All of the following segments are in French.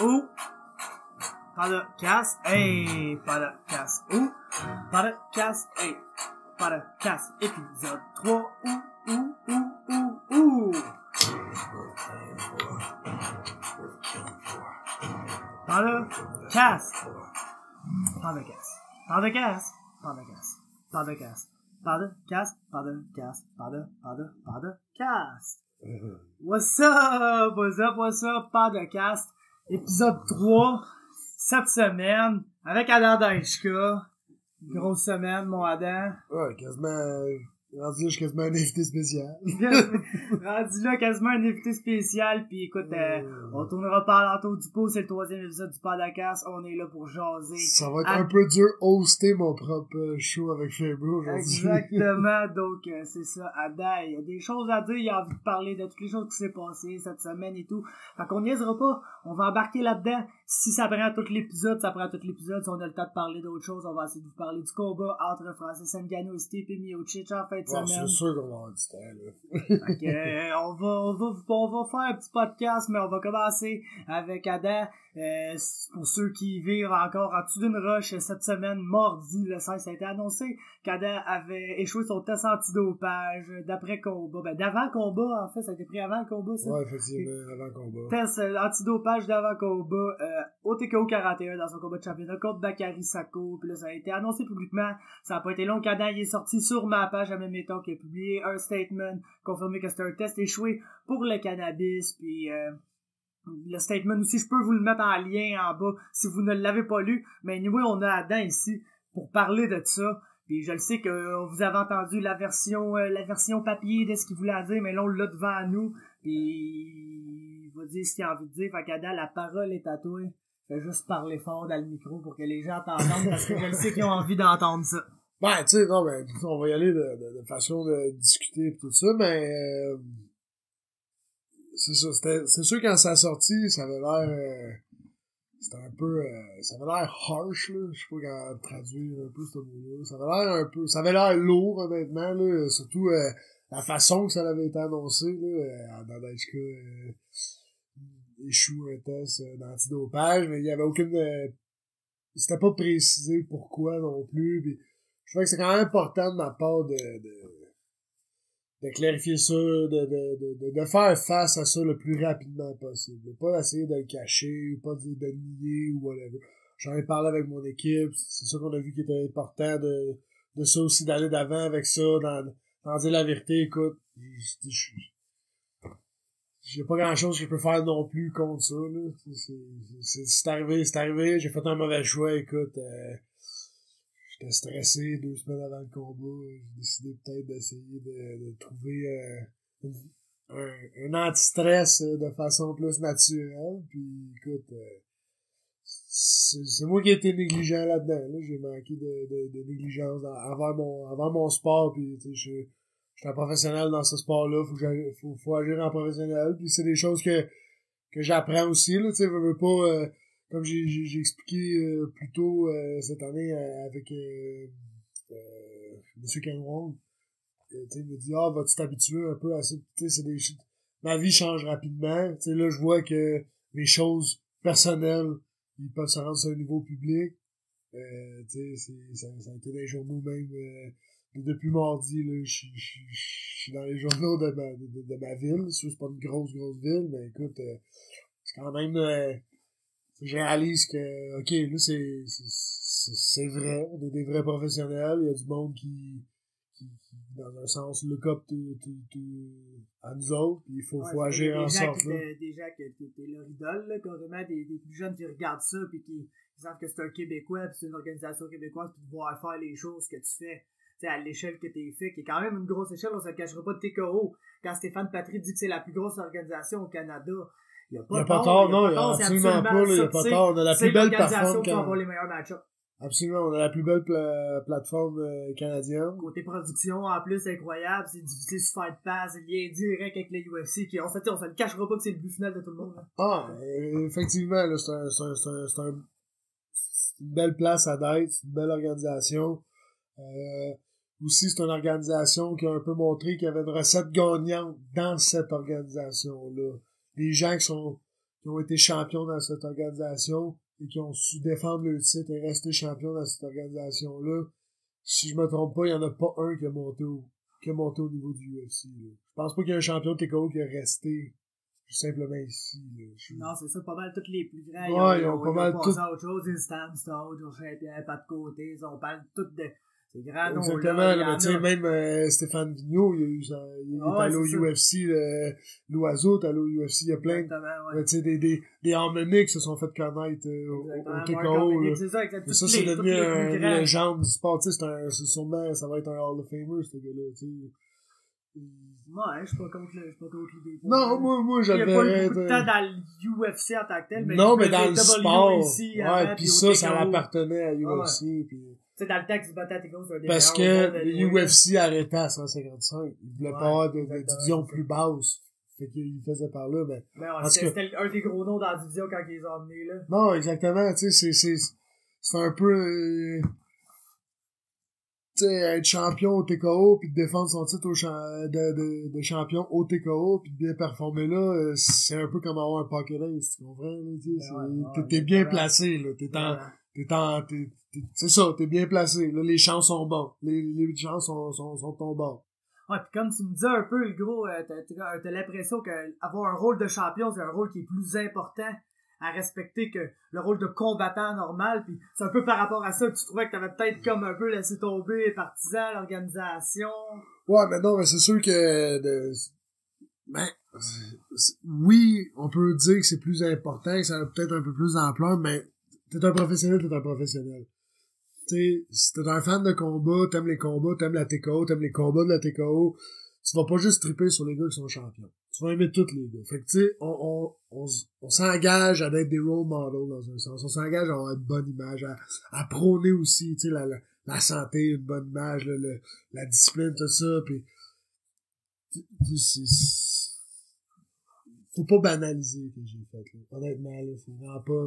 Ou podcast, hey, podcast, ou podcast, hey, podcast, épisode 3, ou. Podcast. What's up, podcast. Épisode 3, cette semaine, avec Adam Daishka. Grosse semaine, mon Adam. Ouais, quasiment, rendu là, je suis quasiment un invité spécial. Rendu là, quasiment un invité spécial, pis écoute, on tournera par l'entour du pot, c'est le 3e épisode du podcast, on est là pour jaser. Ça va être un peu dur hoster mon propre show avec Fabio aujourd'hui. Exactement, donc c'est ça, Adam, il y a des choses à dire, il a envie de parler de toutes les choses qui s'est passées cette semaine et tout, fait qu'on niaisera pas, on va embarquer là-dedans, si ça prend tout l'épisode, ça prend tout l'épisode, si on a le temps de parler d'autres choses, on va essayer de vous parler du combat entre Francis Ngannou et Stipe Miocic en fin de semaine. C'est sûr qu'on va avoir du temps, là. Fait que, on va faire un petit podcast, mais on va commencer avec Adam. Pour ceux qui vivent encore en dessous d'une roche, cette semaine, mardi, le 16, ça a été annoncé qu'Adam avait échoué son test antidopage d'après-combat. D'avant-combat, en fait, ça a été pris avant le combat, ça. Ouais, effectivement, avant le combat. Test antidopage d'avant-combat, au TKO 41 dans son combat de championnat contre Bakary Sako. Puis là, ça a été annoncé publiquement. Ça a pas été long qu'Adam il est sorti sur ma page à même temps qu'il a publié un statement confirmé que c'était un test échoué pour le cannabis. Puis le statement aussi, je peux vous le mettre en lien en bas si vous ne l'avez pas lu. Mais anyway, on a Adam ici pour parler de ça. Puis je le sais que vous avez entendu la version papier de ce qu'il voulait dire, mais là on l'a devant nous. Puis il va dire ce qu'il a envie de dire. Fait qu'Adam, la parole est à toi. Fais juste parler fort dans le micro pour que les gens t'entendent parce que je le sais qu'ils ont envie d'entendre ça. Ben, tu sais, non, ben, on va y aller de façon de discuter et tout ça, mais c'est ça, c'est sûr quand ça a sorti, ça avait l'air c'était un peu ça avait l'air harsh, là, je sais pas comment traduire un peu ce mot-là, ça avait l'air lourd, honnêtement, là, surtout la façon que ça avait été annoncé, là, dans Daishka échoue un test d'antidopage, mais il y avait aucune c'était pas précisé pourquoi non plus, pis je trouvais que c'est quand même important de ma part de clarifier ça, de faire face à ça le plus rapidement possible. De pas essayer de le cacher, ou pas de nier, ou whatever. J'en ai parlé avec mon équipe, c'est ça qu'on a vu qui était important de ça aussi, d'aller d'avant avec ça, d'en dire la vérité. Écoute, j'ai pas grand chose que je peux faire non plus contre ça, là. C'est arrivé, j'ai fait un mauvais choix, écoute, j'étais stressé 2 semaines avant le combat. J'ai décidé peut-être d'essayer de trouver un anti-stress de façon plus naturelle. Puis écoute, c'est moi qui ai été négligent là-dedans. Là. J'ai manqué de négligence envers mon sport. Puis tu sais, je suis un professionnel dans ce sport-là. Faut agir en professionnel. Puis c'est des choses que j'apprends aussi. Là, tu sais, veux pas. Comme j'ai expliqué plus tôt cette année avec Monsieur Kenwong, il me dit vas-tu t'habituer un peu à ça, tu sais, ma vie change rapidement, tu sais, là je vois que les choses personnelles ils peuvent se rendre sur un niveau public, tu sais, ça a été dans les journaux même depuis mardi, là je suis dans les journaux de ma ville, c'est pas une grosse ville, mais écoute, c'est quand même je réalise que, ok, là, c'est vrai, on est des vrais professionnels, il y a du monde qui dans un sens, look up à nous autres, puis il faut agir en sorte, là. Des gens qui étaient leur idole, là, carrément, des plus jeunes qui regardent ça, puis qui savent que c'est un Québécois, puis c'est une organisation québécoise, puis de voir faire les choses que tu fais, tu sais, à l'échelle que t'es fait, qui est quand même une grosse échelle, on se le cachera pas de TKO. Quand Stéphane Patry dit que c'est la plus grosse organisation au Canada, il y a pas tort, non, il y a absolument pas, il y a pas tort. On a la plus belle plateforme. C'est l'organisation qui va avoir les meilleurs match-ups. Absolument, on a la plus belle plateforme canadienne. Côté production, en plus, incroyable, c'est difficile de se faire de passe, lien direct avec les UFC, on se le cachera pas que c'est le but final de tout le monde. Là. Ah, effectivement, là, c'est une belle place à d'être, c'est une belle organisation. Aussi, c'est une organisation qui a un peu montré qu'il y avait une recette gagnante dans cette organisation-là. Les gens ont été champions dans cette organisation et qui ont su défendre le titre et rester champions dans cette organisation-là. Si je me trompe pas, il y en a pas un qui a monté au niveau du UFC, là. Je pense pas qu'il y ait un champion de TKO qui est resté simplement ici, là. Non, c'est ça, pas mal tous les plus grands. Ouais, ils ont pas mal passé à autre chose. Stan Stone, Joe Champion, pas de côté. On parle tous de ces grands noms. Exactement, mais tu sais, même Stéphane Vigneault, il est allé au UFC, l'Oiseau est allé au UFC, il y a plein. Tu sais, des Harmonics se sont fait connaître au TKO. C'est ça, exactement. Ça, c'est devenu une légende du sport. Tu sais, sûrement, ça va être un Hall of Famer, ce gars-là, tu sais. Ouais, je suis pas contre l'idée. Non, moi, je le verrais. Il y a pas beaucoup de temps dans l'UFC en tant que tel, mais non, mais dans le sport. Ici, ouais, pis ça appartenait à UFC, pis... Tu sais, dans le temps que tu battais à TKO, c'est un des parce que l'UFC arrêtait à 155. Il voulait pas avoir de division plus basse. Fait qu'il faisait par là, mais... c'était un des gros noms dans la division quand ils les ont emmenés, là. Non, exactement, tu sais, c'est un peu... tu sais, être champion au TKO puis de défendre son titre de champion au TKO puis de bien performer là, c'est un peu comme avoir un pocket ace, tu comprends, là, tu sais, t'es bien placé, là, c'est ça, t'es bien placé, là, les chances sont bonnes, les chances sont ton bord. Ouais, pis comme tu me disais un peu, le gros, t'as l'impression que avoir un rôle de champion, c'est un rôle qui est plus important à respecter que le rôle de combattant normal, puis c'est un peu par rapport à ça que tu trouvais que t'avais peut-être comme un peu laissé tomber les partisans, l'organisation. Ouais, mais non, mais c'est sûr que oui, on peut dire que c'est plus important, que ça a peut-être un peu plus d'ampleur, mais t'es un professionnel. Tu sais, si t'es un fan de combat, t'aimes les combats, t'aimes la TKO, t'aimes les combats de la TKO, tu vas pas juste triper sur les gars qui sont champions. Tu vas aimer tous les gars. Fait que tu sais, on s'engage à être des role models dans un sens. On s'engage à avoir une bonne image, à prôner aussi, tu sais, la santé, une bonne image, la discipline, tout ça, pis faut pas banaliser ce que j'ai fait, là. Honnêtement, là, faut vraiment pas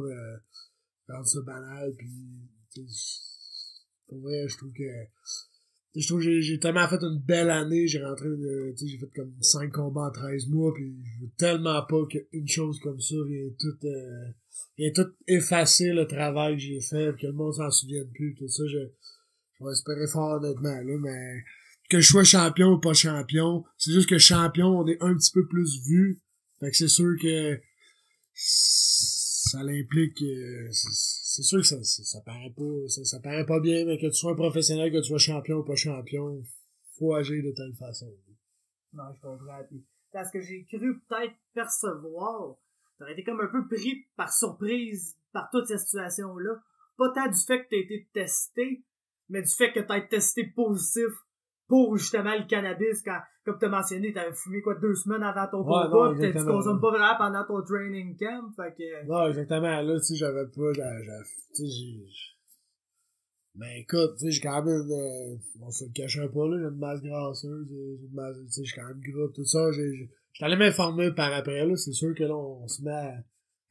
rendre ça banal, pis pour vrai, je trouve que j'ai tellement fait une belle année, j'ai fait comme 5 combats en 13 mois, pis je veux tellement pas qu'une chose comme ça vienne tout effacer le travail que j'ai fait, pis que le monde s'en souvienne plus, tout ça, je vais espérer fort honnêtement, là, mais que je sois champion ou pas champion, c'est juste que champion, on est un petit peu plus vu, fait que c'est sûr que ça l'implique, c'est sûr que ça paraît pas bien, mais que tu sois un professionnel, que tu sois champion ou pas champion, faut agir de telle façon. Non, je comprends. Parce que j'ai cru peut-être percevoir, t'aurais été comme un peu pris par surprise par toute cette situation-là. Pas tant du fait que t'as été testé, mais du fait que t'as été testé positif pour justement le cannabis, quand, comme t'as mentionné, t'avais fumé 2 semaines avant ton combat, pis tu consommes pas vraiment pendant ton training camp, fait que... Non, exactement, là, tu sais, j'avais pas, tu sais, mais écoute, tu sais, j'ai quand même, on se le cachera pas, là, j'ai une masse grasseuse, tu sais, j'ai quand même gras, tout ça, j'étais allé m'informer par après, là, c'est sûr que là, on se met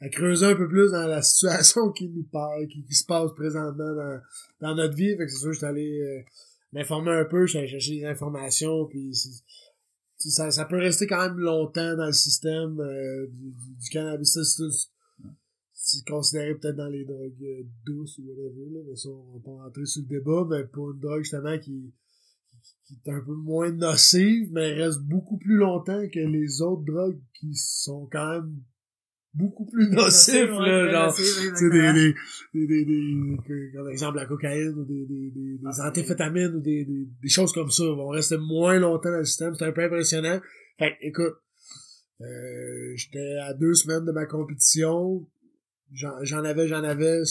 à creuser un peu plus dans la situation qui nous parle, qui se passe présentement dans notre vie, fait que c'est sûr que j'étais allé, m'informer un peu, j'allais chercher des informations, puis ça peut rester quand même longtemps dans le système du cannabis. C'est considéré peut-être dans les drogues douces ou whatever, là, mais ça, on va pas rentrer sur le débat, mais pour une drogue justement qui est un peu moins nocive, mais reste beaucoup plus longtemps que les autres drogues qui sont quand même beaucoup plus nocifs, là, genre, c'est comme exemple la cocaïne ou des amphétamines ou des choses comme ça vont rester moins longtemps dans le système, c'est un peu impressionnant. Fait que, écoute, j'étais à 2 semaines de ma compétition, j'en avais, j'en avais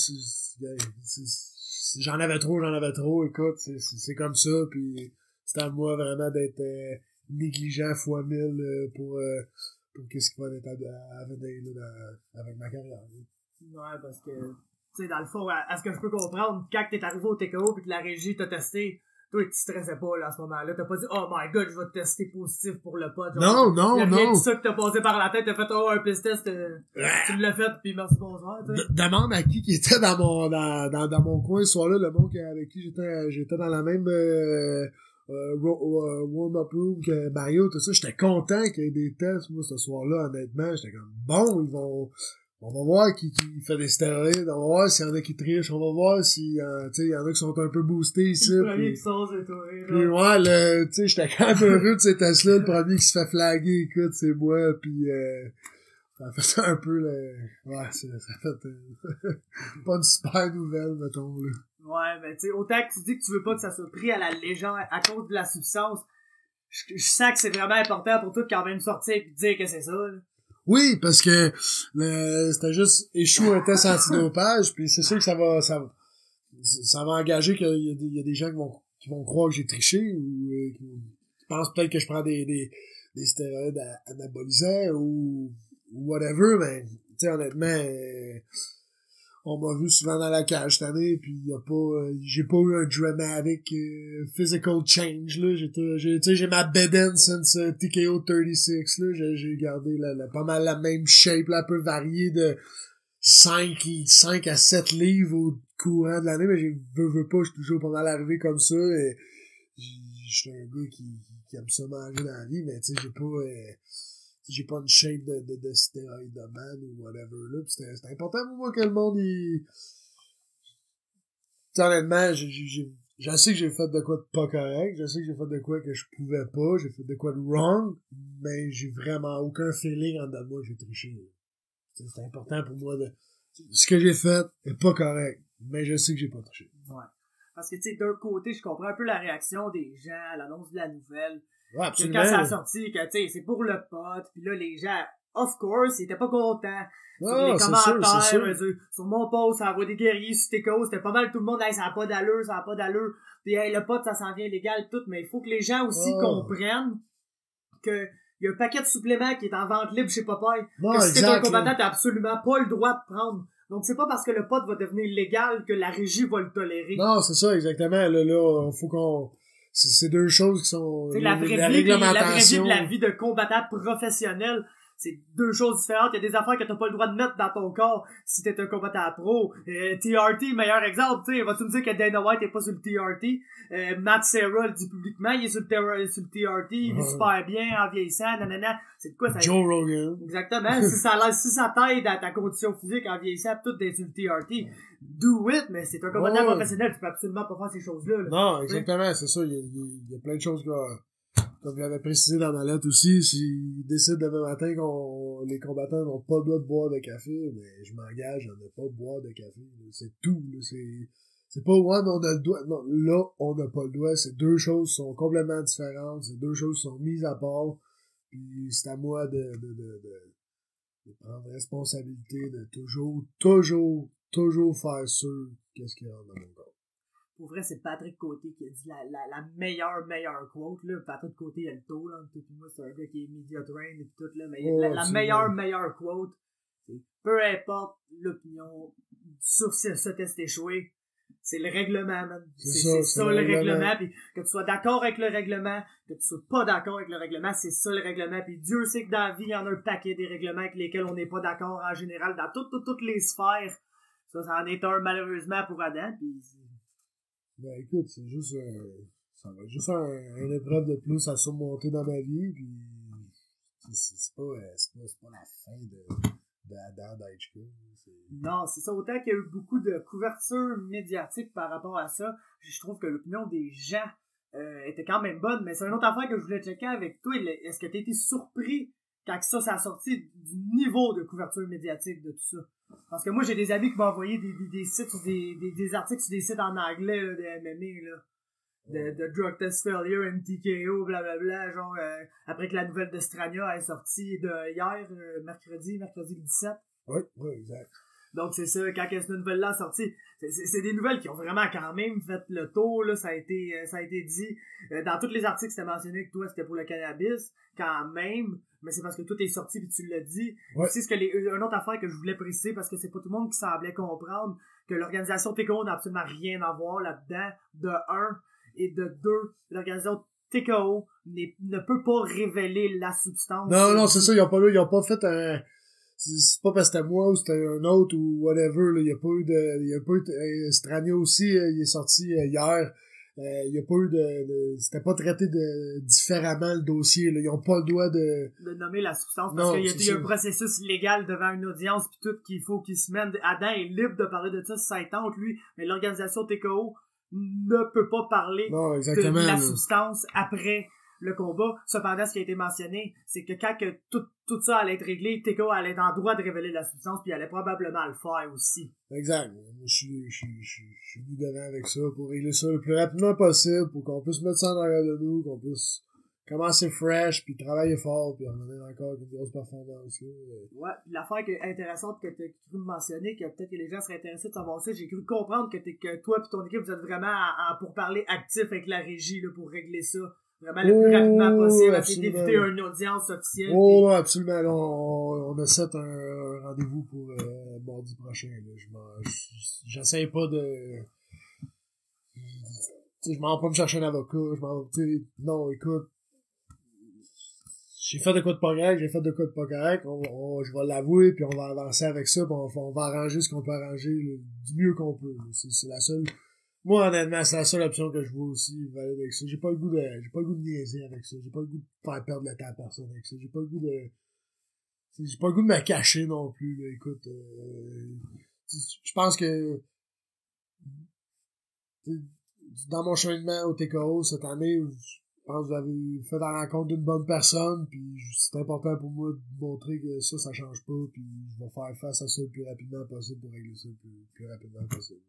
trop, écoute, c'est comme ça, puis c'est à moi vraiment d'être négligent fois 1000 pour qu'est-ce qui va être à venir là, avec ma carrière. Ouais, parce que, tu sais, dans le fond, à ce que je peux comprendre, quand t'es arrivé au TKO pis que la régie t'a testé, toi, tu stressais pas, là, à ce moment-là. T'as pas dit, oh my god, je vais te tester positif pour le pot. Non. Il y a rien de ça que t'as passé par la tête, t'as fait, oh, un piss test, tu l'as fait, pis merci, bonsoir, tu sais. Demande à qui était dans mon coin ce soir-là, le monde avec qui j'étais dans la même, warm-up room que Mario, tout ça, j'étais content qu'il y ait des tests, moi, ce soir-là, honnêtement, j'étais comme, bon, On va voir qui fait des stéroïdes, on va voir s'il y en a qui trichent, on va voir si, tu sais, il y en a qui sont un peu boostés ici. Le premier qui sort, c'est toi, puis ouais, tu sais, j'étais quand même heureux de ces tests-là, le premier qui se fait flaguer, écoute, c'est moi, puis ça fait ça un peu, ouais, ça fait pas une super nouvelle, mettons, là. Ouais, mais tu sais, autant que tu dis que tu veux pas que ça soit pris à la légende à cause de la substance, je sens que c'est vraiment important pour toi de quand même sortir et dire que c'est ça, là. Oui, parce que c'était juste échouer un test antidopage, puis c'est sûr que ça va engager qu'il y a des gens qui vont croire que j'ai triché ou qui pensent peut-être que je prends des stéroïdes anabolisants ou whatever, mais tu sais, honnêtement, on m'a vu souvent dans la cage cette année, puis j'ai pas eu un dramatic physical change, là. J'ai ma bedaine since TKO 36, là. J'ai gardé pas mal la même shape, là, un peu variée de 5 à 7 livres au courant de l'année, mais veux pas, je suis toujours pas mal arrivé comme ça, et je suis un gars qui aime ça manger dans la vie, mais tu sais, j'ai pas une shape de stéroïde de man ou whatever, là, pis c'était important pour moi que le monde, honnêtement, je sais que j'ai fait de quoi de pas correct, je sais que j'ai fait de quoi que je pouvais pas, j'ai fait de quoi de wrong, mais j'ai vraiment aucun feeling en dedans de moi que j'ai triché. C'est important pour moi ce que j'ai fait est pas correct, mais je sais que j'ai pas triché. Ouais. Parce que, tu sais, d'un côté, je comprends un peu la réaction des gens à l'annonce de la nouvelle. Ouais, absolument. Quand ça a sorti, que, tu sais, c'est pour le pote, pis là, les gens, of course, ils étaient pas contents. Sur les commentaires, sur mon post, ça envoie des guerriers sur TKO, c'était pas mal tout le monde, hey, ça a pas d'allure. Pis, hey, le pote, ça s'en vient légal, tout, mais il faut que les gens aussi comprennent que il y a un paquet de suppléments qui est en vente libre chez Popeye. Que si t'es un combattant, t'as absolument pas le droit de prendre. Donc, c'est pas parce que le pot va devenir légal que la régie va le tolérer. Non, c'est ça, exactement. Là, faut qu'on... C'est deux choses qui sont... La vraie vie de la vie de combattant professionnel, c'est deux choses différentes. Il y a des affaires que t'as pas le droit de mettre dans ton corps si t'es un combattant pro. TRT, meilleur exemple, tu sais, vas-tu me dire que Dana White est pas sur le TRT? Matt Serra le dit publiquement, il est sur le TRT, il vit super bien en vieillissant, nanana. C'est de quoi ça? Joe Rogan. Exactement. si ça t'aide à ta condition physique en vieillissant, tout d'être sur le TRT, do it, mais c'est un combattant professionnel, tu peux absolument pas faire ces choses-là. Là. Non, exactement, c'est ça. Il y a plein de choses comme j'avais précisé dans ma lettre aussi, s'ils décident demain matin les combattants n'ont pas le droit de boire de café, mais je m'engage à ne pas boire de café. Là. C'est tout. Là. C'est pas ouais, mais on a le droit. Non, là, on n'a pas le droit. C'est deux choses qui sont complètement différentes. C'est deux choses qui sont mises à part. Puis c'est à moi de prendre responsabilité, de toujours faire sûr qu'est-ce qu'il y a dans mon corps. Pour vrai, c'est Patrick Côté qui a dit la meilleure quote, là. Patrick Côté, il a le taux, là. Tout moi, c'est un gars qui est media trained et tout, là. Mais la meilleure quote, c'est peu importe l'opinion sur ce test échoué, c'est le règlement, man. C'est ça le règlement. Puis que tu sois d'accord avec le règlement, que tu sois pas d'accord avec le règlement, c'est ça le règlement. Puis Dieu sait que dans la vie, il y en a un paquet des règlements avec lesquels on n'est pas d'accord en général dans toutes les sphères. Ça en est un malheureusement pour Adam. Puis ben écoute, c'est juste ça va être juste une épreuve de plus à surmonter dans ma vie, puis c'est pas la fin d'Adam d'HK. Non, c'est ça. Autant qu'il y a eu beaucoup de couverture médiatique par rapport à ça, je trouve que l'opinion des gens était quand même bonne, mais c'est une autre affaire que je voulais checker avec toi. Est-ce que t'as été surpris quand ça a sorti du niveau de couverture médiatique de tout ça? Parce que moi, j'ai des amis qui m'ont envoyé des sites sur des articles sur des sites en anglais, là, de MMA, là. De Drug Test Failure, MTKO, blablabla, genre, après que la nouvelle de Strania est sortie hier, mercredi le 17. Oui, exact. Donc, c'est ça, quand cette nouvelle-là est sortie, c'est des nouvelles qui ont vraiment quand même fait le tour, là, ça a été dit, dans tous les articles, c'était mentionné que toi, c'était pour le cannabis, quand même, mais c'est parce que tout est sorti pis tu l'as dit. Ouais. Aussi, une autre affaire que je voulais préciser, parce que c'est pas tout le monde qui semblait comprendre, que l'organisation TKO n'a absolument rien à voir là-dedans, de un, et de deux, l'organisation TKO ne peut pas révéler la substance. Non, c'est ça, ils ont pas fait un... C'est pas parce que c'était moi ou c'était un autre ou whatever, là. Il y a pas eu Strania aussi, il est sorti hier y a pas eu c'était pas traité différemment le dossier, là. Ils ont pas le droit de nommer la substance parce qu'il y a un processus illégal devant une audience pis tout qu'il faut qu'il se mène. Adam est libre de parler de ça si ça tente, lui, mais l'organisation TKO ne peut pas parler de la substance après le combat. Cependant, ce qui a été mentionné, c'est que quand que tout ça allait être réglé, TKO allait être en droit de révéler la substance, puis il allait probablement le faire aussi. Exact. Je suis venu devant avec ça pour régler ça le plus rapidement possible, pour qu'on puisse mettre ça en arrière de nous, qu'on puisse commencer fresh, puis travailler fort, puis revenir encore avec une grosse performance. Là. Ouais, l'affaire intéressante que tu as cru mentionner, que peut-être que les gens seraient intéressés de savoir ça, j'ai cru comprendre que toi et ton équipe, vous êtes vraiment pour parler actif avec la régie là, pour régler ça. Vraiment le plus rapidement possible, essayer d'éviter une audience officielle. Oh, puis... absolument. Là, on a set un rendez-vous pour mardi prochain. Là. J'essaie pas de... Je m'en vais pas me chercher un avocat. Non, écoute, j'ai fait de quoi de pas correct, je vais l'avouer, puis on va avancer avec ça, puis on va arranger ce qu'on peut arranger du mieux qu'on peut. C'est la seule... Moi, honnêtement, c'est la seule option que je vois aussi avec ça. J'ai pas le goût de niaiser avec ça. J'ai pas le goût de faire perdre le temps à personne avec ça. J'ai pas le goût de me cacher non plus, là. Écoute, je pense que dans mon cheminement au TKO cette année, je pense que vous avez fait la rencontre d'une bonne personne, puis c'est important pour moi de montrer que ça change pas, puis je vais faire face à ça le plus rapidement possible pour régler ça le plus rapidement possible.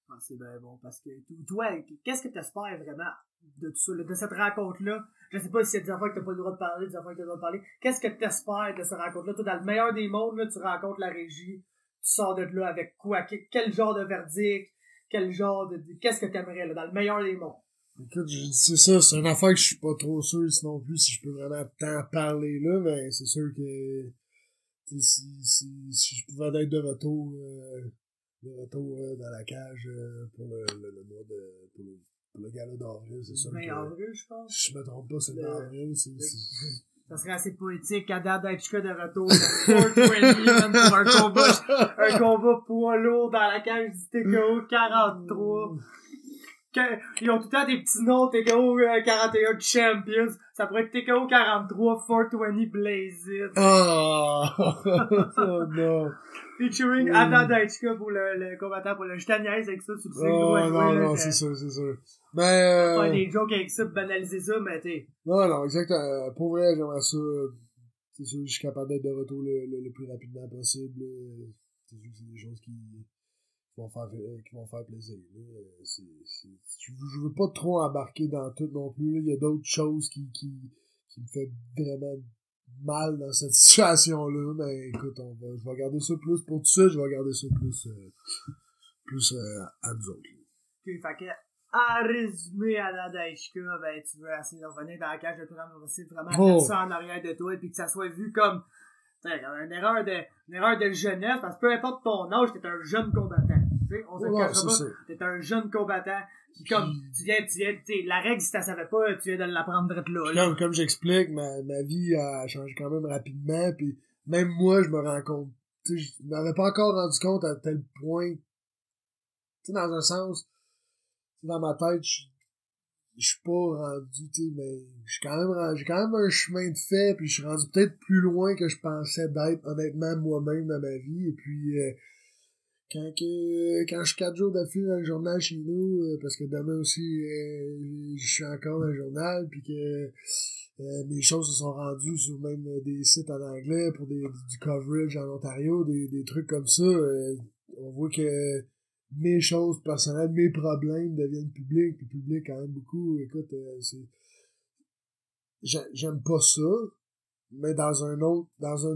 Ah, c'est bien bon, parce que toi, qu'est-ce que tu espères vraiment de tout ça, de cette rencontre-là? Je sais pas si c'est des affaires que t'as pas le droit de parler, des affaires que t'as le droit de parler. Qu'est-ce que tu espères de cette rencontre-là? Toi, dans le meilleur des mondes, là, tu rencontres la régie, tu sors de là avec quoi? Quel genre de verdict? Qu'est-ce que t'aimerais, là, dans le meilleur des mondes? Écoute, c'est ça, c'est une affaire que je suis pas trop sûr non plus si je peux vraiment t'en parler là, mais c'est sûr que si je pouvais être de retour dans la cage pour le mois pour le gala d'avril, c'est sûr que... avril, je pense. Si je me trompe pas, c'est le avril, ça serait assez poétique, Adam Daichka de retour dans 420 pour un combat poids lourd dans la cage du TKO 43. Ils ont tout le temps des petits noms, TKO 41 Champions. Ça pourrait être TKO 43 420 Blazed. Oh non. Featuring Adam Daichka pour le combattant pour le Jtaniaise avec ça, tu le sais. Non, c'est sûr. Mais faire des jokes avec ça, banaliser ça, mais t'es... Non, exactement. Pour vrai, j'aimerais ça. C'est sûr que je suis capable d'être de retour le plus rapidement possible. C'est sûr que c'est des choses qui vont faire plaisir. Je veux pas trop embarquer dans tout non plus. Il y a d'autres choses qui me fait vraiment mal dans cette situation-là, mais écoute, je vais garder ça plus pour tout ça, je vais garder ça plus à nous autres. Ok, fait que, en résumé à la Daichka, ben, tu veux essayer de revenir dans la cage de tournoi, on essayer de vraiment mettre ça en arrière de toi, et puis que ça soit vu comme une erreur de jeunesse, parce que peu importe ton âge, t'es un jeune combattant. On se le cachera pas, t'es un jeune combattant qui, comme, tu viens, la règle, si t'en savais pas, tu viens de l'apprendre direct là. Comme j'explique, ma vie a changé quand même rapidement, puis même moi, je me rends compte, je m'avais pas encore rendu compte à tel point, dans un sens, dans ma tête, je suis pas rendu, mais j'ai quand même un chemin de fait, puis je suis rendu peut-être plus loin que je pensais d'être, honnêtement, moi-même dans ma vie, et puis, quand je suis 4 jours d'affilée dans le journal chez nous, parce que demain aussi, je suis encore dans le journal, puis que mes choses se sont rendues sur même des sites en anglais pour du coverage en Ontario, des trucs comme ça, on voit que mes choses personnelles, mes problèmes deviennent publics, puis publics quand même beaucoup. Écoute, j'aime pas ça, mais dans une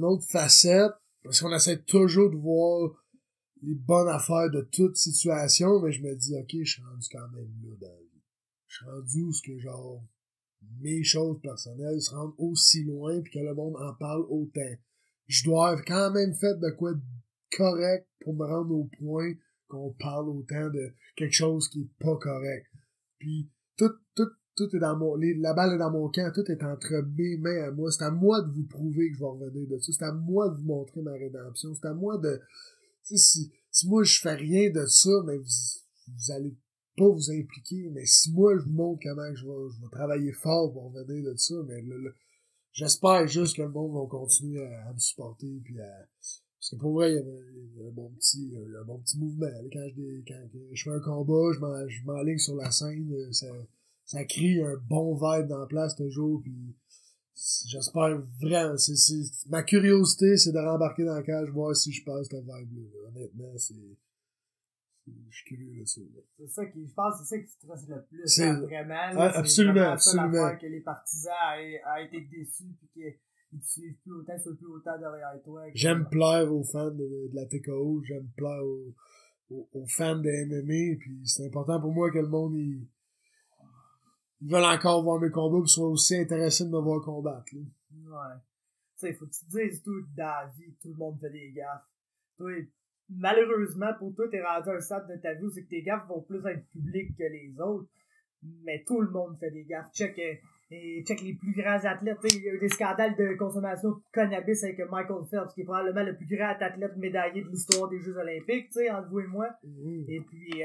autre facette, parce qu'on essaie toujours de voir les bonnes affaires de toute situation, mais je me dis, ok, je suis rendu quand même là dans la vie. Je suis rendu où ce que, genre, mes choses personnelles se rendent aussi loin puis que le monde en parle autant. Je dois avoir quand même fait de quoi correct pour me rendre au point qu'on parle autant de quelque chose qui est pas correct. Puis, tout est dans la balle est dans mon camp, tout est entre mes mains à moi. C'est à moi de vous prouver que je vais revenir de ça. C'est à moi de vous montrer ma rédemption. C'est à moi de, si moi je fais rien de ça, mais vous allez pas vous impliquer, mais si moi je vous montre comment je vais travailler fort pour revenir de ça, mais là, j'espère juste que le monde va continuer à me supporter, puis parce que pour vrai, il y a un bon petit mouvement. Là, quand je fais un combat, je m'enligne sur la scène, ça crée un bon vibe dans la place toujours, puis j'espère vraiment, ma curiosité, c'est de rembarquer dans la cage, voir si je passe cette vibe-là. Honnêtement, je suis curieux de ça. C'est ça qui, je pense, c'est ça qui stresse le plus, C'est, vraiment. Là, absolument, c'est absolument. que les partisans aient été déçus, puis qu'ils te suivent plus autant, soient plus autant derrière toi. J'aime plaire aux fans de la TKO, j'aime plaire aux fans de MMA, puis c'est important pour moi que le monde, ils veulent encore voir mes combats, puis soient aussi intéressés de me voir combattre, là. Ouais. Tu sais, faut que tu te dises, tout dans la vie, tout le monde fait des gaffes. Toi, malheureusement, pour toi, t'es rendu à un stade de ta vie où c'est que tes gaffes vont plus être publiques que les autres. Mais tout le monde fait des gaffes. Check les plus grands athlètes. Il y a eu des scandales de consommation de cannabis avec Michael Phelps, qui est probablement le plus grand athlète médaillé de l'histoire des Jeux Olympiques, tu sais, entre vous et moi. Et puis,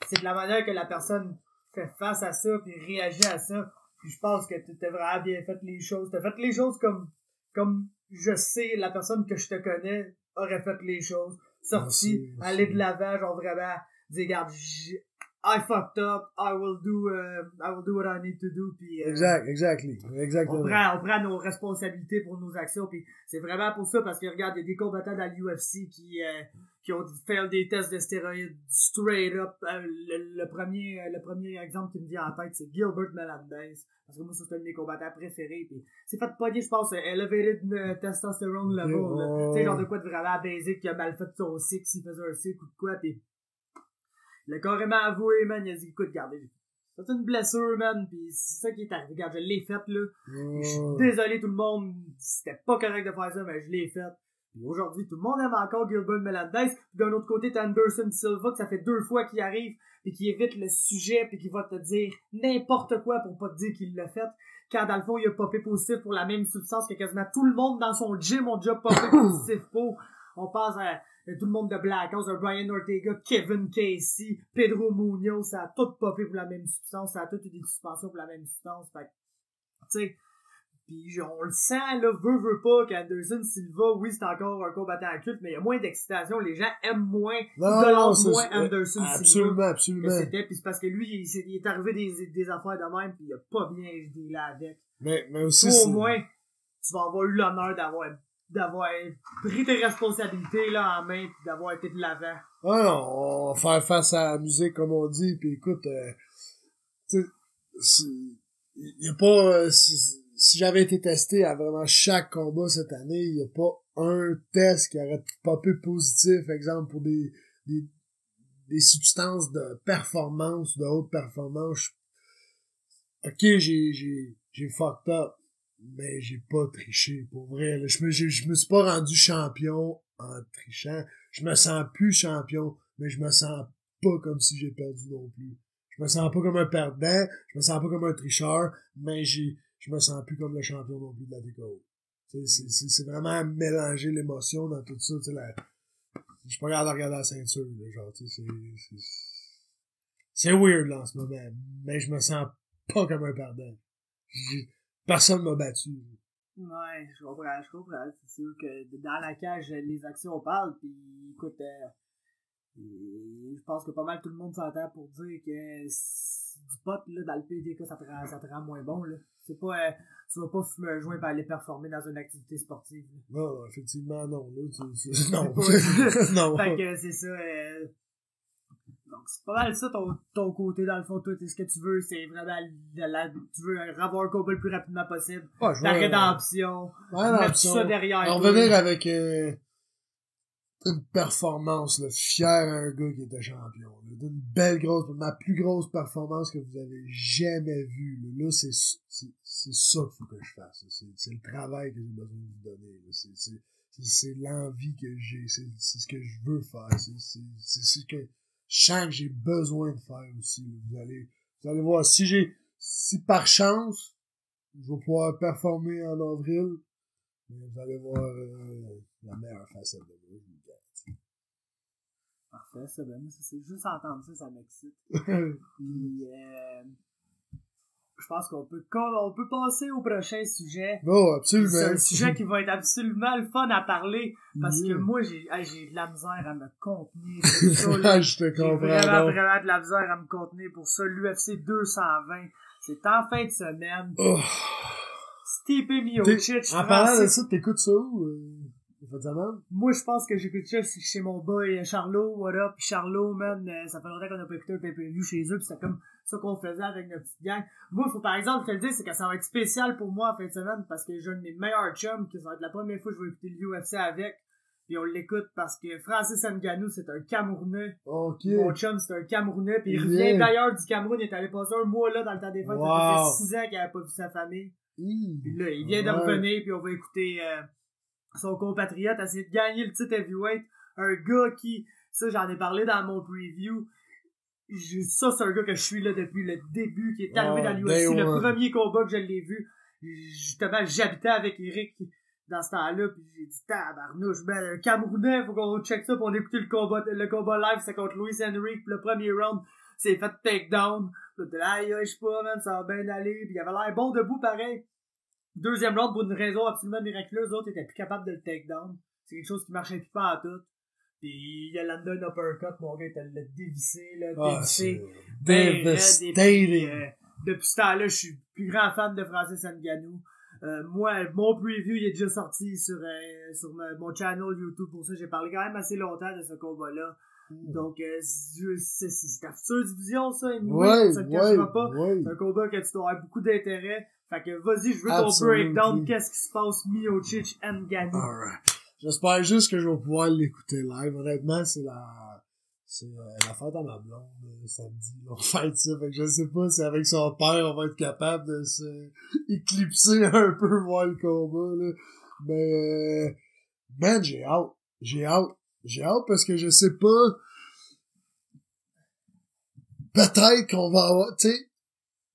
c'est de la manière que la personne fait face à ça, puis réagit à ça. Puis je pense que t'as vraiment bien fait les choses. T'as fait les choses comme je sais, la personne que je te connais aurait fait les choses. Sorti, Merci. aller de l'avant, genre vraiment, dire, regarde, I fucked up, I will do what I need to do, puis Exactement. on prend nos responsabilités pour nos actions, puis c'est vraiment pour ça, parce que regarde, il y a des combattants dans l'UFC qui ont fait des tests de stéroïdes straight up. Le premier exemple qui me vient en tête, c'est Gilbert Melendez, parce que moi, ça, c'est un de mes combattants préférés, puis c'est fait pogner, je pense, elevated testosterone level, tu sais, genre de quoi de vraiment basic, qui a mal fait son six, il faisait un six ou de quoi, puis il a carrément avoué, man, il a dit, écoute, regardez, c'est une blessure, man, pis c'est ça qui est arrivé. Regarde, je l'ai faite, là. Je suis désolé, tout le monde, c'était pas correct de faire ça, mais je l'ai faite. Puis aujourd'hui, tout le monde aime encore Gilbert Melendez. Puis d'un autre côté, t'as Anderson Silva, que ça fait 2 fois qu'il arrive, puis qui évite le sujet, puis qui va te dire n'importe quoi pour pas te dire qu'il l'a fait. Quand dans le fond, il a popé positif pour la même substance que quasiment tout le monde dans son gym ont déjà popé positif pour. On pense à tout le monde de Black House, Brian Ortega, Kevin Casey, Pedro Munoz, ça a tout popé pour la même substance, ça a toutes eu des suspensions pour la même substance. Fait tu sais, pis on le sent, là, veut pas qu'Anderson Silva, oui, c'est encore un combattant à culte, mais il y a moins d'excitation, les gens aiment moins, idolâtrent moins Anderson Silva. Absolument. C'était, pis c'est parce que lui, il est arrivé des affaires de même, pis il a pas bien aidé là avec. Mais aussi, toi, au moins, tu vas avoir eu l'honneur d'avoir pris tes responsabilités là en main pis d'avoir été de l'avant. Ah non, on va faire face à la musique comme on dit, puis écoute, y a pas si j'avais été testé à vraiment chaque combat cette année, il y a pas un test qui aurait popé positif, exemple pour des substances de performance, de haute performance. OK, j'ai fucked up, mais j'ai pas triché, pour vrai. Là. Je me suis pas rendu champion en trichant. Je me sens plus champion, mais je me sens pas comme si j'ai perdu non plus. Je me sens pas comme un perdant, je me sens pas comme un tricheur, mais je me sens plus comme le champion non plus de la TKO. C'est vraiment mélanger l'émotion dans tout ça, tu sais, je suis pas capable de regarder la ceinture, là, genre, tu sais, c'est weird, là, en ce moment, mais je me sens pas comme un perdant. Personne m'a battu. Ouais, je comprends. C'est sûr que dans la cage, les actions parlent, pis écoute, je pense que pas mal tout le monde s'entend pour dire que du pot, là, dans le PDK, ça te rend moins bon, là. C'est pas, tu vas pas fumer un joint pour aller performer dans une activité sportive, là. Non, effectivement, non, là, non. Non. Fait que c'est ça, donc c'est pas mal ça ton côté dans le fond. Toi, ce que tu veux, c'est vraiment tu veux avoir un combat le plus rapidement possible. Ouais, ta rédemption. Mettre ça derrière toi. On va venir avec une performance, là, fier à un gars qui était champion. D'une belle ma plus grosse performance que vous avez jamais vue. Là, c'est ça qu'il faut que je fasse. C'est le travail que j'ai besoin de vous donner. C'est l'envie que j'ai. C'est ce que je veux faire. C'est ce que je sens que j'ai besoin de faire aussi. Là. Vous allez voir, si par chance, je vais pouvoir performer en avril, vous allez voir la meilleure facette de moi. Parfait, ça, ben, moi, c'est juste entendre ça m'excite. Puis, je pense qu'on peut passer au prochain sujet. Non, absolument. C'est un sujet qui va être absolument le fun à parler, parce que moi, j'ai de la misère à me contenir pour ça, là. Je te comprends. Vraiment de la misère à me contenir pour ça. L'UFC 220, c'est en fin de semaine. Oh. Stipe Miocic. En parlant de ça, t'écoutes ça où? Moi, je pense que j'écoute ça chez mon boy Charlot, what up? Puis Charlot, man, ça fait longtemps qu'on a pas écouté un pay-per-view chez eux, pis c'est comme ça qu'on faisait avec notre petite gang. Moi, faut par exemple, je te le dis, c'est que ça va être spécial pour moi en fin de semaine, parce que j'ai un de mes meilleurs chums, que ça va être la première fois que je vais écouter l'UFC avec, puis on l'écoute parce que Francis Ngannou, c'est un Camerounais. Ok. Mon chum, c'est un Camerounais, puis il revient d'ailleurs du Cameroun, il est allé passer un mois là, dans le temps des fêtes, ça faisait 6 ans qu'il avait pas vu sa famille. Puis là, il vient de revenir, puis on va écouter son compatriote essayer de gagner le titre heavyweight. Un gars qui, ça j'en ai parlé dans mon preview, ça c'est un gars que je suis là depuis le début, qui est arrivé dans l'UFC, le premier combat que je l'ai vu. Justement, j'habitais avec Eric dans ce temps-là, puis j'ai dit tabarnouche, ben un Camerounais, faut qu'on check ça, pour on écouter le combat live, c'est contre Louis Henry, puis le premier round c'est fait takedown. Là, je sais pas, man, ça va bien aller, puis il avait l'air bon debout pareil. Deuxième round, pour une raison absolument miraculeuse, l'autre était plus capable de le takedown. C'est quelque chose qui marchait plus pas à tout. Puis il a landé un uppercut, mon gars, il était dévissé, dévissé. Devastating. Depuis ce temps-là, je suis plus grand fan de Francis Ngannou. Moi, mon preview, il est déjà sorti sur mon channel YouTube. Pour ça, j'ai parlé quand même assez longtemps de ce combat-là. Donc, c'est ta future division, ça, anyway, ça te cachera pas. Ouais. C'est un combat que tu dois avoir beaucoup d'intérêt. Fait que vas-y, je veux ton breakdown. Qu'est-ce qui se passe, Miocic, Ngannou? Alright. J'espère juste que je vais pouvoir l'écouter live. Honnêtement, c'est la fête à ma blonde, samedi. On fête ça. Fait que je sais pas si avec son père, on va être capable de se éclipser un peu, voir le combat, là. Mais, man, j'ai hâte. J'ai hâte parce que je sais pas. Peut-être qu'on va avoir, tu sais,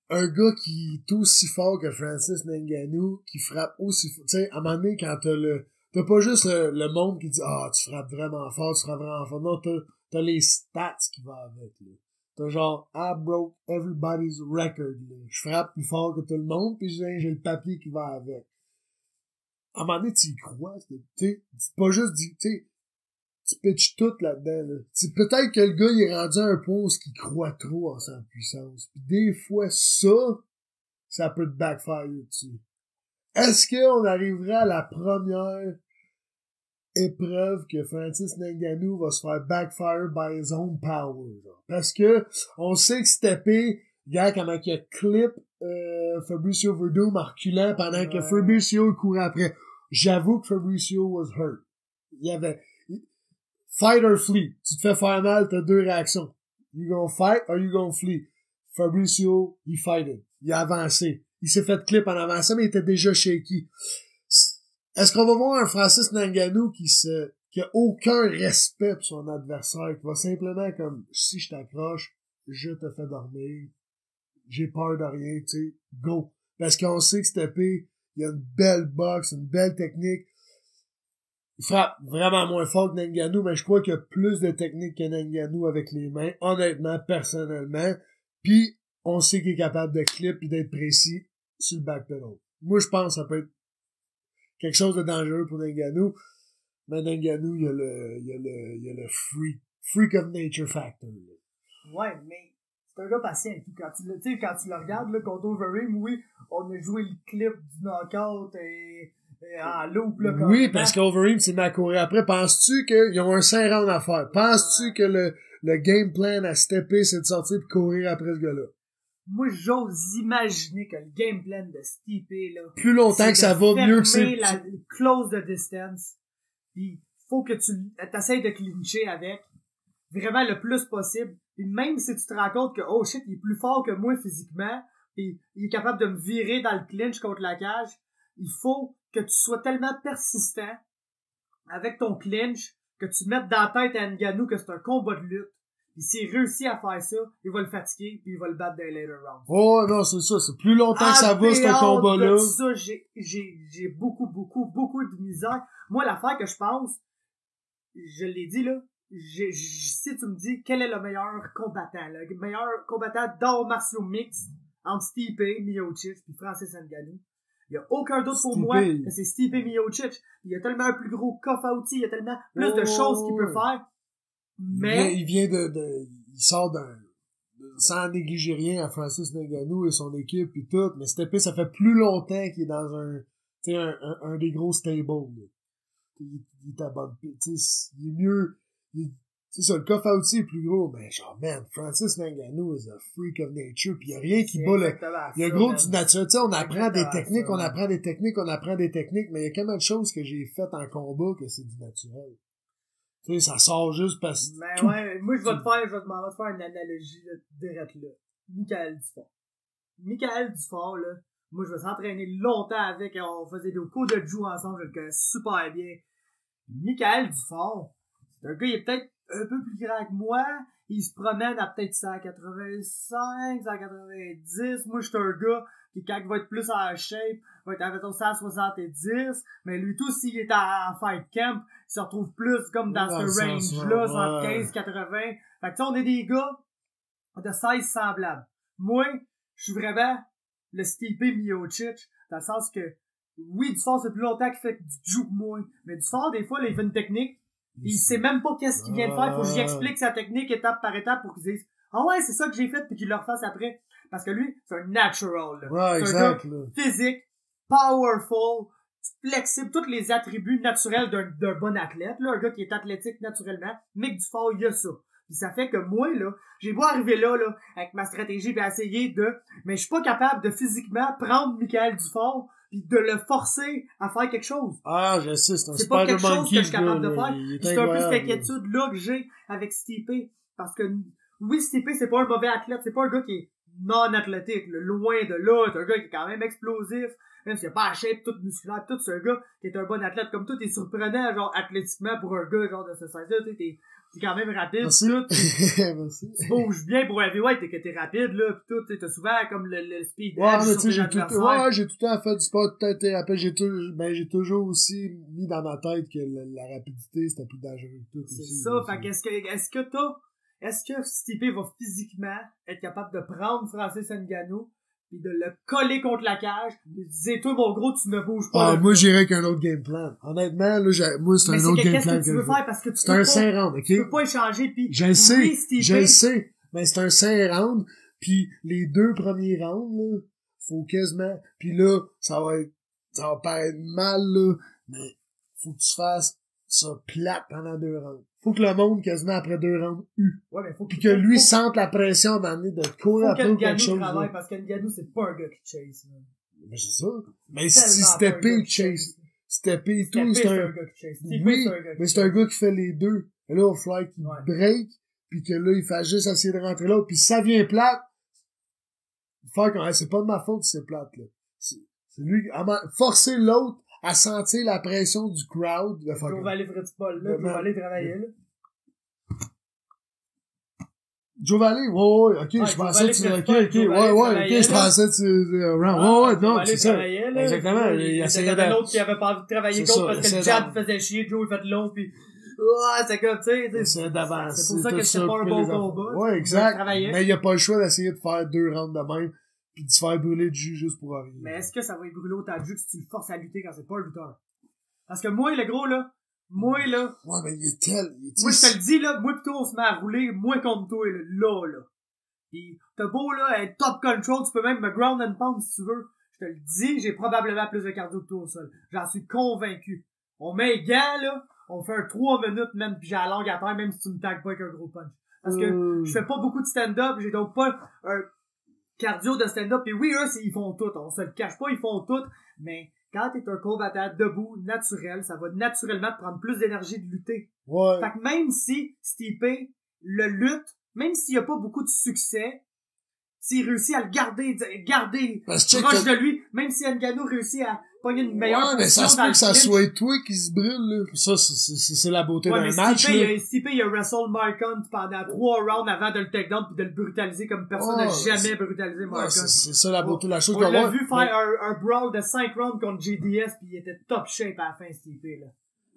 un gars qui est aussi fort que Francis Ngannou, qui frappe aussi fort. Tu sais, à un moment donné, quand t'as pas juste le monde qui dit, tu frappes vraiment fort, non, t'as les stats qui vont avec, là. T'as genre, I broke everybody's record, là. Je frappe plus fort que tout le monde, pis j'ai le papier qui va avec. À un moment donné, tu y crois, tu sais, pas juste tu sais, tu pitches tout là-dedans, là. Peut-être que le gars, il est rendu à un point où il croit trop en sa puissance. Puis des fois, ça peut te backfire dessus. Est-ce qu'on arriverait à la première épreuve que Francis Ngannou va se faire backfire by his own power, genre? Parce que, on sait que cette épée, regarde comment il a clip, Fabricio Werdum en reculant pendant que Fabricio courait après. J'avoue que Fabricio was hurt. Il y avait, fight or flee. Tu te fais faire mal, t'as deux réactions. You gonna fight or you gonna flee. Fabricio, he fighted. Il a avancé. Il s'est fait clip en avançant, mais il était déjà shaky. Est-ce qu'on va voir un Francis Ngannou qui a aucun respect pour son adversaire, qui va simplement comme, si je t'accroche, je te fais dormir, j'ai peur de rien, tu sais, go. Parce qu'on sait que cette épée, il y a une belle boxe, une belle technique. Il frappe vraiment moins fort que Ngannou, mais je crois qu'il y a plus de technique que Ngannou avec les mains, honnêtement, personnellement. Puis, on sait qu'il est capable de clip et d'être précis sur le backpedal. Moi, je pense que ça peut être quelque chose de dangereux pour Ngannou. Mais Ngannou, il y a le freak of nature factor, là. Ouais, mais c'est un gars patient. Quand tu le regardes, là, contre Overeem, oui, on a joué le clip du knockout et en loop, là. Oui, parce qu'Overeem s'est mis à courir après. Penses-tu qu'ils ont un 5 rounds à faire? Penses-tu que le game plan à stepper, c'est de sortir et courir après ce gars-là? Moi, j'ose imaginer que le game plan de Stipe, là, plus longtemps que ça va, mieux que c'est. La close de distance. Puis, faut que tu essayes de clincher avec vraiment le plus possible. Puis même si tu te rends compte que, oh shit, il est plus fort que moi physiquement, puis il est capable de me virer dans le clinch contre la cage, il faut que tu sois tellement persistant avec ton clinch que tu mettes dans la tête à Ngannou que c'est un combat de lutte. Puis s'il réussit à faire ça, il va le fatiguer puis il va le battre dans les later rounds. Oh non, c'est ça. C'est plus longtemps que ça va, ce combat-là. Ça, j'ai beaucoup de misère. Moi, l'affaire que je pense, je l'ai dit là, si tu me dis quel est le meilleur combattant, le meilleur combattant d'arts martiaux mix entre Stipe Miocic puis Francis Ngannou, il y a aucun doute pour moi que c'est Stipe Miocic. Il y a tellement un plus gros coffre à outils, il y a tellement plus de choses qu'il peut faire. Mais il sort sans négliger rien à Francis Ngannou et son équipe et tout, mais Stipe, ça fait plus longtemps qu'il est dans un des gros stables. Il est à bonne, il est mieux, c'est ça, le coffre à outils est plus gros, mais genre, man, Francis Ngannou is a freak of nature, pis y a rien qui bat il y a gros du naturel, tu sais, on apprend des techniques, mais il y a tellement de choses que j'ai faites en combat que c'est du naturel. Tu sais, ça sort juste parce que... Mais ouais, moi, je vais te faire une analogie, là, direct là. Michael Dufort, là, moi, je vais s'entraîner longtemps avec, on faisait des cours de jiu ensemble, je le connais super bien. Michael Dufort, c'est un gars, il est peut-être un peu plus grand que moi, il se promène à peut-être 185, 190, moi, je suis un gars qui, quand il va être plus en shape, va être à 170, mais lui tout, s'il est en fight camp, il se retrouve plus comme dans ce range-là, 115, 80. Fait que tu sais, on est des gars de size semblable. Moi, je suis vraiment le Stipe Miocic, dans le sens que, oui, Dufort, c'est plus longtemps qu'il fait du jiu que moi, mais Dufort, des fois, là, il fait une technique, il sait même pas qu'est-ce qu'il vient de faire, faut que j'y explique sa technique étape par étape pour qu'il dise « Ah ouais, c'est ça que j'ai fait » puis qu'il le refasse après. Parce que lui, c'est un natural, là. Ouais, c'est exact, un gars là. physique, powerful, flexible, tous les attributs naturels d'un bon athlète, là, un gars qui est athlétique naturellement. Mick Dufort, il y a ça. Puis ça fait que moi, là, j'ai beau arriver là, avec ma stratégie, puis essayer mais je suis pas capable de physiquement prendre Michael Dufort pis de le forcer à faire quelque chose. Ah, je sais, c'est un C'est pas quelque chose Spider-Monkey, que je suis capable de faire. C'est un peu cette incroyable. inquiétude-là que j'ai avec Stipe. Parce que, oui, Stipe, c'est pas un mauvais athlète, c'est pas un gars qui est non-athlétique, là, loin de là, c'est un gars qui est quand même explosif, même s'il a pas la shape toute musculaire, tout, c'est un gars qui est un bon athlète, comme toi, t'es surprenant, genre, athlétiquement, pour un gars, genre, de ce size-là, t'es quand même rapide, Merci. tout, Merci. tu bouges bien pour un heavyweight, t'es rapide, là, pis tout, t'as souvent, comme, le speed Ouais, edge mais sur tu sais, tes adversaires. j'ai tout le temps fait du sport, peut-être rappel, j'ai toujours aussi mis dans ma tête que la rapidité, c'était plus dangereux que tout. C'est aussi, ça, là, fait est-ce que Stipe va physiquement être capable de prendre Francis Ngannou pis de le coller contre la cage pis dire toi mon gros tu ne bouges pas. Ah, moi j'irais avec un autre game plan. Honnêtement, là, moi c'est un autre game plan. Qu'est-ce que tu veux faire parce que c'est un 5 rounds, ok? Tu peux pas échanger pis je le sais, mais c'est un 5 rounds pis les 2 premiers rounds là, faut quasiment pis là, ça va paraître mal là, mais faut que tu fasses ça plate pendant 2 rounds. Faut que le monde, quasiment après 2 rounds, ouais, mais faut que lui sente la pression à un moment donné de courir après ou quelque chose. Travaille, parce que Ngannou, c'est pas un gars qui chase. Là. Mais c'est ça. Mais si Stipe chase. Stipe et tout, c'est un gars qui chase. Oui, mais c'est un gars qui fait les deux. Et là, il va falloir qu'il break, pis que là, il fait juste essayer de rentrer là, pis si ça vient plate, c'est pas de ma faute si c'est plate, là. C'est lui, forcer l'autre à sentir la pression du crowd. On va aller Fred Paul, là, on va aller travailler, là. Joe Valley, ouais, ok, je pensais que tu, ok, je pensais que tu, non, c'est ça. Exactement, il essayait de l'autre qui avait pas envie de travailler contre parce que le jab faisait chier, Joe, il fait long, pis, c'est comme, tu sais, c'est pour ça que c'était pas un bon combat. Ouais, exact. Mais il a pas le choix d'essayer de faire 2 rounds de même, pis de se faire brûler de jus juste pour arriver. Mais est-ce que ça va être brûler autant de jus que si tu le forces à lutter quand c'est pas un lutteur? Parce que moi, le gros, là, ouais, mais il est moi, je te le dis, là, moi, plutôt, on se met à rouler, moi contre toi, là. Pis, t'as beau, là, être top control, tu peux même me ground and pound si tu veux. Je te le dis, j'ai probablement plus de cardio que toi au sol. J'en suis convaincu. On met les gants, là, on fait un 3 minutes, même, pis j'ai la langue à terre, même si tu me tagues pas avec un gros punch. Parce que je fais pas beaucoup de stand-up, j'ai donc pas un cardio de stand-up, et oui, eux, ils font tout, on se le cache pas, ils font tout, mais quand t'es un combattant debout, naturel, ça va naturellement te prendre plus d'énergie de lutter. Ouais. Fait que même si Stipe le lutte, même s'il y a pas beaucoup de succès, s'il réussit à le garder proche de lui, même si Ngannou réussit à pogner une meilleure mais ça se peut que ça soit toi qui se brûle, là. Ça, c'est la beauté d'un match, là. Stipe, il a wrestle Mark Hunt pendant 3 rounds avant de le take down pis de le brutaliser comme personne n'a jamais brutalisé Mark Hunt. C'est ça la beauté de la chose. On l'a vu faire un brawl de 5 rounds contre JDS pis il était top shape à la fin, Stipe, là.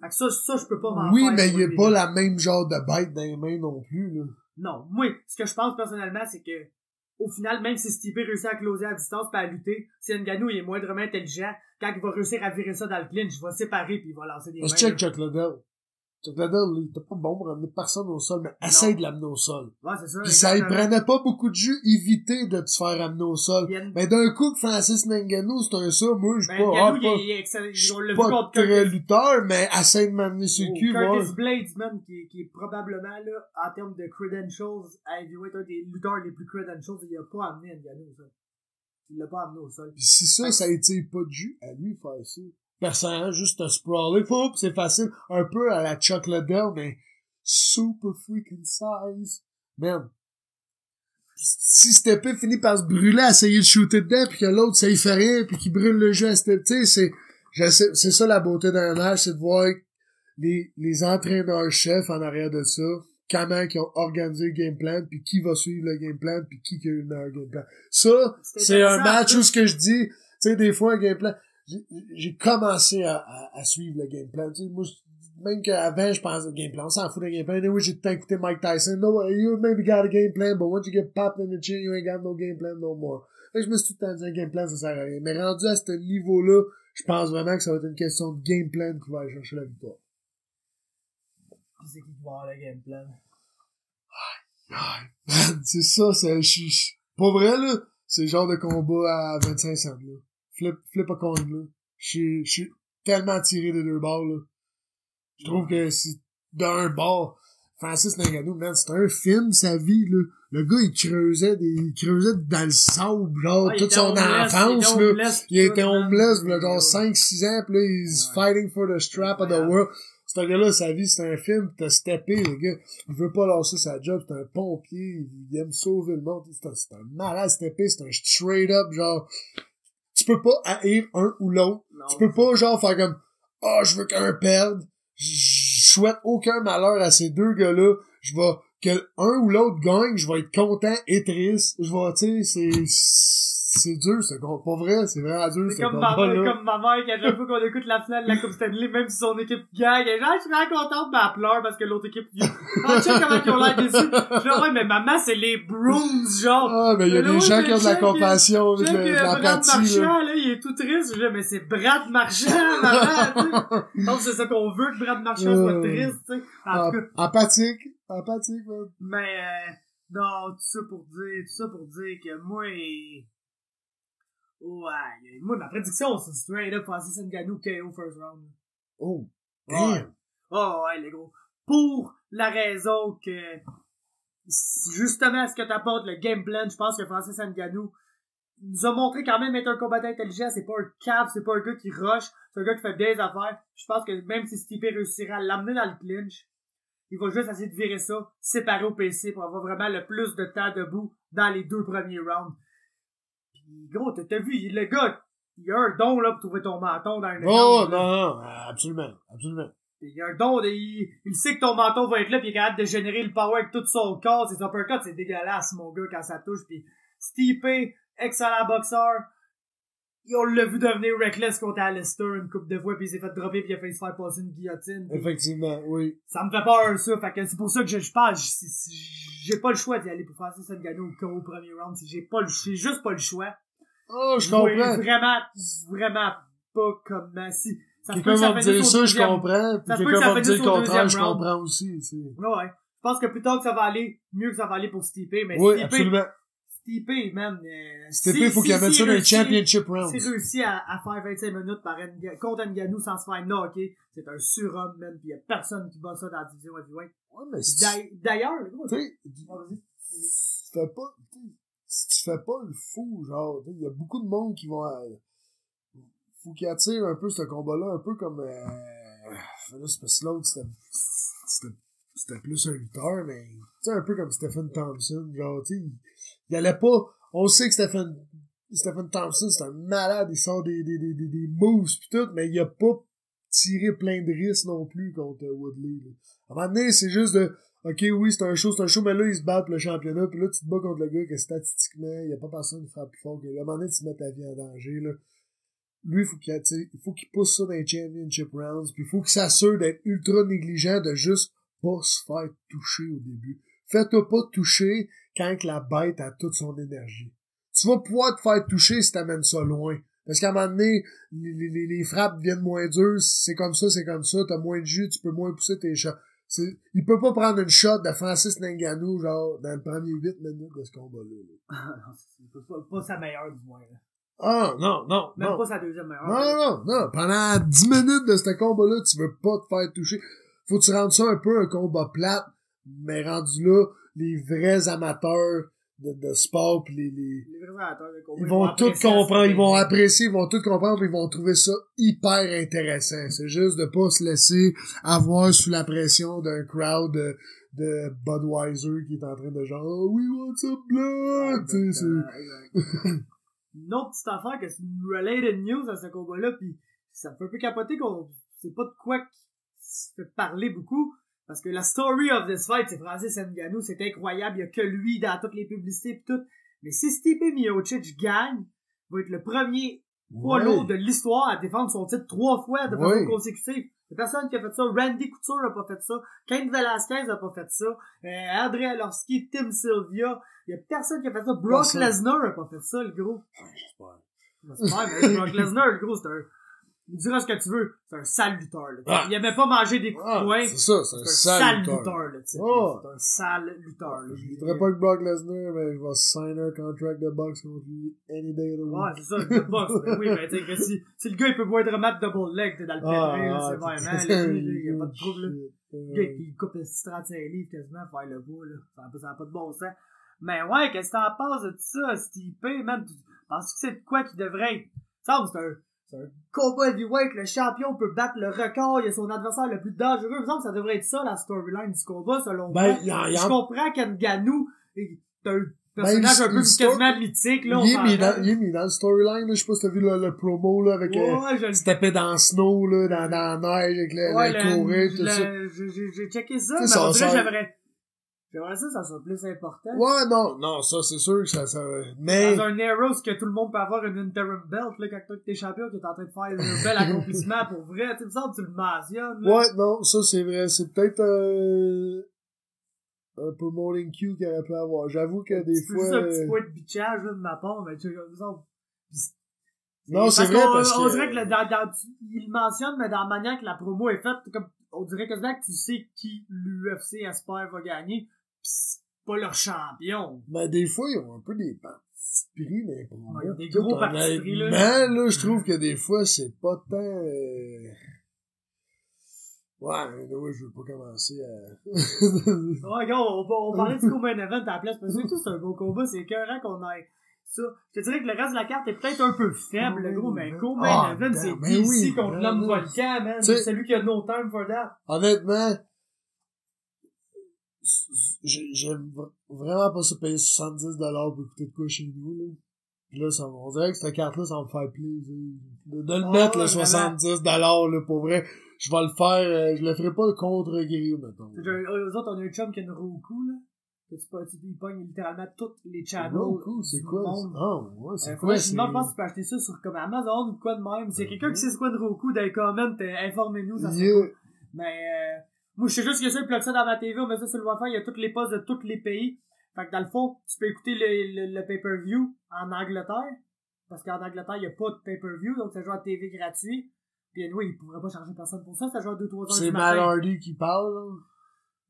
Fait que ça, je peux pas m'en Oui, faire. mais il est pas la même genre de bête dans les mains non plus, là. Non, moi, ce que je pense personnellement, c'est que au final, même si Stipe réussit à closer à distance pis à lutter, si Ngannou il est moindrement intelligent, quand il va réussir à virer ça dans le clinch, il va séparer pis il va lancer des mains. Je check Chuck Liddell. Chuck Liddell, il était pas bon pour ramener personne au sol, mais essaye de l'amener au sol. Ouais, c'est ça. Pis ça, il prenait pas beaucoup de jus, éviter de te faire ramener au sol. Mais d'un coup, que Francis Ngannou, c'est un ça, moi, je suis pas, pas très lutteur, mais essaye de m'amener sur le cul, Curtis Blades, man, qui est probablement, là, en termes de credentials, à heavyweight, un des lutteurs les plus credentials, il a pas amené Ngannou au sol. Il l'a pas amené au sol. Pis si ça étire pas de jus, à lui faire ça. Personne, juste te sprawler, c'est facile, un peu à la Chuck Liddell, mais super freaking size. Man. Si cette épée finit par se brûler à essayer de shooter dedans, pis que l'autre, ça y fait rien, pis qu'il brûle le jeu à cette épée, c'est ça la beauté d'un match, c'est de voir les entraîneurs-chefs en arrière de ça, comment ils ont organisé le game plan, puis qui va suivre le game plan, puis qui a eu le meilleur game plan. Ça, c'est un match où ce que je dis, tu sais, des fois, un game plan, j'ai commencé à suivre le game plan. Tu sais, moi, même qu'avant, je pensais game plan. On s'en fout de game plan. Anyway, j'ai tout le temps écouté Mike Tyson. No, you maybe got a game plan, but once you get popped in the chin, you ain't got no game plan no more. Fait que je me suis tout le temps dit, un game plan, ça sert à rien. Mais rendu à ce niveau-là, je pense vraiment que ça va être une question de game plan qui va aller chercher la victoire. Qui c'est qui va avoir le game plan? Man, c'est ça, c'est, pas vrai, là. C'est le genre de combat à 25 cents, là. Flip a coin, là. Je suis tellement tiré des deux bords, là. Je trouve que c'est d'un bord. Francis Ngannou, man, c'est un film, sa vie, là. Le gars, il creusait dans le sable, genre, toute son enfance, là. Il était homeless, là, genre 5-6 ans, pis là, he's fighting for the strap of the world. Ce gars-là, sa vie, c'est un film, t'as steppé, le gars. Il veut pas lâcher sa job, c'est un pompier, il aime sauver le monde. C'est un malade steppé, c'est un straight up, genre, tu peux pas haïr un ou l'autre. Tu peux pas, genre, faire comme, je veux qu'un perde. Je souhaite aucun malheur à ces deux gars-là. Je vais, que un ou l'autre gagne, je vais être content et triste. Je vais, tu sais, c'est dur, c'est pas vrai, c'est vraiment dur. C'est comme ma mère, qui à chaque fois qu'on écoute la finale de la Coupe Stanley, même si son équipe gagne, elle est genre, je suis vraiment contente, mais elle pleure parce que l'autre équipe, check comment ils ont l'air déçus. Je dis, ouais, mais maman, c'est les Bruins, genre. Ah, mais il y a des gens qui ont de la compassion, de Brad l'empathie, Marchand, là, il est tout triste. Je dis, mais c'est Brad Marchand, maman, tu sais. Donc, c'est ça qu'on veut, que Brad Marchand soit triste, tu sais. En tout cas. Empathique, man. Mais, non, tout ça pour dire que moi, ouais, moi, ma prédiction, c'est straight up Francis Ngannou KO first round. Oh, damn. Ouais. Oh, ouais, les gros. Pour la raison que, justement, ce que t'apportes, le game plan, je pense que Francis Ngannou nous a montré quand même être un combattant intelligent. C'est pas un cave, c'est pas un gars qui rush, c'est un gars qui fait des affaires. Je pense que même si Stipe réussira à l'amener dans le clinch, il va juste essayer de virer ça, séparer au PC pour avoir vraiment le plus de temps debout dans les 2 premiers rounds. Gros, t'as vu, le gars, il a un don, là, pour trouver ton menton dans un échange. Oh, non, absolument. Il y a un don, il sait que ton menton va être là, pis il est capable de générer le power avec tout son corps. Ses uppercuts, c'est dégueulasse, mon gars, quand ça touche. Pis Stipe, excellent boxeur. On l'a vu devenir reckless contre Alistair une couple de fois, pis il s'est fait dropper, pis il a failli se faire passer une guillotine. Effectivement, oui. Ça me fait peur, ça. Fait que c'est pour ça que je pense, j'ai pas le choix d'y aller pour Francis Ngannou au premier round. J'ai juste pas le choix. Oh, je comprends. Vraiment pas comment si. Quelqu'un va me dire ça, je comprends. Puis quelqu'un va me dire le contraire, je comprends aussi. Ouais. Je pense que plus tard que ça va aller, mieux que ça va aller pour Stipe. Mais oui, Stipe, absolument. Stipe, man. Stipe, faut qu'il mette ça dans les championship rounds. S'il réussit à faire 25 minutes contre Ngannou sans se faire knocker, c'est un surhomme, man. Pis y a personne qui bat ça dans la division heavyweight. Ouais, mais d'ailleurs, tu sais, si tu fais pas le fou, genre, il y a beaucoup de monde qui vont, faut qu'ils attirent un peu ce combat-là, un peu comme, là, c'est parce que l'autre, c'était plus un lutteur, mais, tu sais, un peu comme Stephen Thompson, genre, tu sais, il allait pas, on sait que Stephen Thompson, c'est un malade, il sort des moves pis tout, mais il a pas tiré plein de risques non plus contre Woodley, là. À un moment donné, c'est juste de, ok, oui, c'est un show, mais là, ils se battent pour le championnat, pis là, tu te bats contre le gars que statistiquement, il y a pas personne qui frappe plus fort que lui. À un moment donné, tu mets ta vie en danger, là. lui, il faut qu'il pousse ça dans les championship rounds, puis il faut qu'il s'assure d'être ultra négligent, de juste pas se faire toucher au début. Fais-toi pas toucher quand la bête a toute son énergie. Tu vas pouvoir te faire toucher si t'amènes ça loin. Parce qu'à un moment donné, les frappes deviennent moins dures, c'est comme ça, t'as moins de jus, tu peux moins pousser tes shots. Il peut pas prendre une shot de Francis Ngannou, genre, dans le premier 8 minutes de ce combat-là. C'est pas sa meilleure, du moins, là. Ah, non. Même pas sa deuxième meilleure. Non. Pendant 10 minutes de ce combat-là, tu veux pas te faire toucher. Faut que tu rendes ça un peu un combat plate, mais rendu là, les vrais amateurs de sport pis les vrais amateurs de combat, ils vont tout comprendre, ils vont apprécier, ils vont tout comprendre, pis ils vont trouver ça hyper intéressant. C'est juste de pas se laisser avoir sous la pression d'un crowd de Budweiser qui est en train de genre, oh, we want some blood! Tu sais, une autre petite affaire que c'est une related news à ce combat-là, pis ça me fait un peu capoter qu'on c'est pas de quoi qui se fait parler beaucoup, parce que la story of this fight, c'est Francis Ngannou, c'est incroyable, il y a que lui dans toutes les publicités pis tout, mais si Stipe Miocic gagne, il va être le premier poids lourd de l'histoire à défendre son titre 3 fois de façon consécutive. Il y a personne qui a fait ça. Randy Couture a pas fait ça. Cain Velasquez a pas fait ça. André Arlovski, Tim Sylvia. Il y a personne qui a fait ça. Brock Lesnar a pas fait ça, le gros. J'espère, mais Brock Lesnar, le gros, c'est un... Il dira ce que tu veux. C'est un sale lutteur, là. Il aimait pas manger des coups de poing. C'est ça, c'est un sale lutteur, là, tu sais. C'est un sale lutteur, là. Je voudrais pas que Brock Lesnar, mais je vais signer un contract de boxe contre lui any day of the week. Ouais, c'est ça, le boxe. Oui, mais tu sais, si le gars, il peut boire de remettre double leg, t'es dans le pétré, là, c'est vraiment, il y a pas de trouble, là. Le gars, il coupe le 35 livres quasiment, faire le bout, là. Ça n'a pas de bon sens. Mais ouais, qu'est-ce que t'en penses de tout ça, Stipe, même, penses que c'est de quoi qui devrait être? Ça, c'est un combat heavyweight, le champion peut battre le record, il y a son adversaire le plus dangereux. Il me semble que ça devrait être ça, la storyline du combat, selon moi. Je comprends qu'Ngannou, t'as un personnage un peu quasiment mythique, là. Il est mis dans le storyline, là. Je sais pas si t'as vu le promo, là, avec, il se tapait dans le snow, là, dans la neige, avec le courir, tout ça. J'ai checké ça, mais on dirait que j'aimerais ça soit plus important. Ouais, non, ça, c'est sûr que ça, mais... Dans un Arrows que tout le monde peut avoir une interim belt, là, quand t'es champion, qui est en train de faire un bel accomplissement pour vrai, tu sais, tu le mentionnes, là. Ouais, non, ça, c'est vrai, c'est peut-être, un peu molding Q qu'il aurait pu avoir. J'avoue que des fois... C'est un petit point de bitchage, là, de ma part, mais tu sais, non, c'est vrai, parce que... On dirait que il le mentionne, mais dans la manière que la promo est faite, comme, on dirait quasiment que tu sais qui l'UFC espère va gagner, pis c'est pas leur champion. Mais des fois, ils ont un peu des partis pris, mais pour moi, des gros partis pris, là. Mais là, je trouve que des fois, c'est pas tant... Ouais, je veux pas commencer à... Ouais, gars, on parlait du co-main event à la place, parce que surtout, c'est un beau combat, c'est écœurant qu'on ait ça. Je te dirais que le reste de la carte est peut-être un peu faible, le gros, mais co-main event, c'est DC contre l'homme volcan, man. C'est celui qui a no time for that. Honnêtement, j'aime vraiment pas se payer 70$ pour écouter de quoi chez nous, là. Pis là, on dirait que cette carte-là, ça va me faire plaisir. De le mettre, le 70$, là, pour vrai. Je vais le faire, je le ferai pas contre Guerrier, mettons. Eux autres, on a un chum qui a une Roku, là. Il pogne littéralement toutes les channels. Roku, c'est quoi? Ouais, c'est quoi? Sinon, je pense que tu peux acheter ça sur comme Amazon ou quoi de même. S'il y a quelqu'un qui sait c'est quoi une Roku, dans les comments, informez-nous, ça serait cool. Mais, moi, je sais juste que ça, il plug ça dans ma TV, on met ça sur le Wi-Fi, il y a toutes les postes de tous les pays. Fait que dans le fond, tu peux écouter le pay-per-view en Angleterre. Parce qu'en Angleterre, il n'y a pas de pay-per-view, donc ça joue à TV gratuit. Puis anyway, il pourrait pas charger personne pour ça joue à 2-3 heures du matin. C'est Matt Hardy qui parle, là?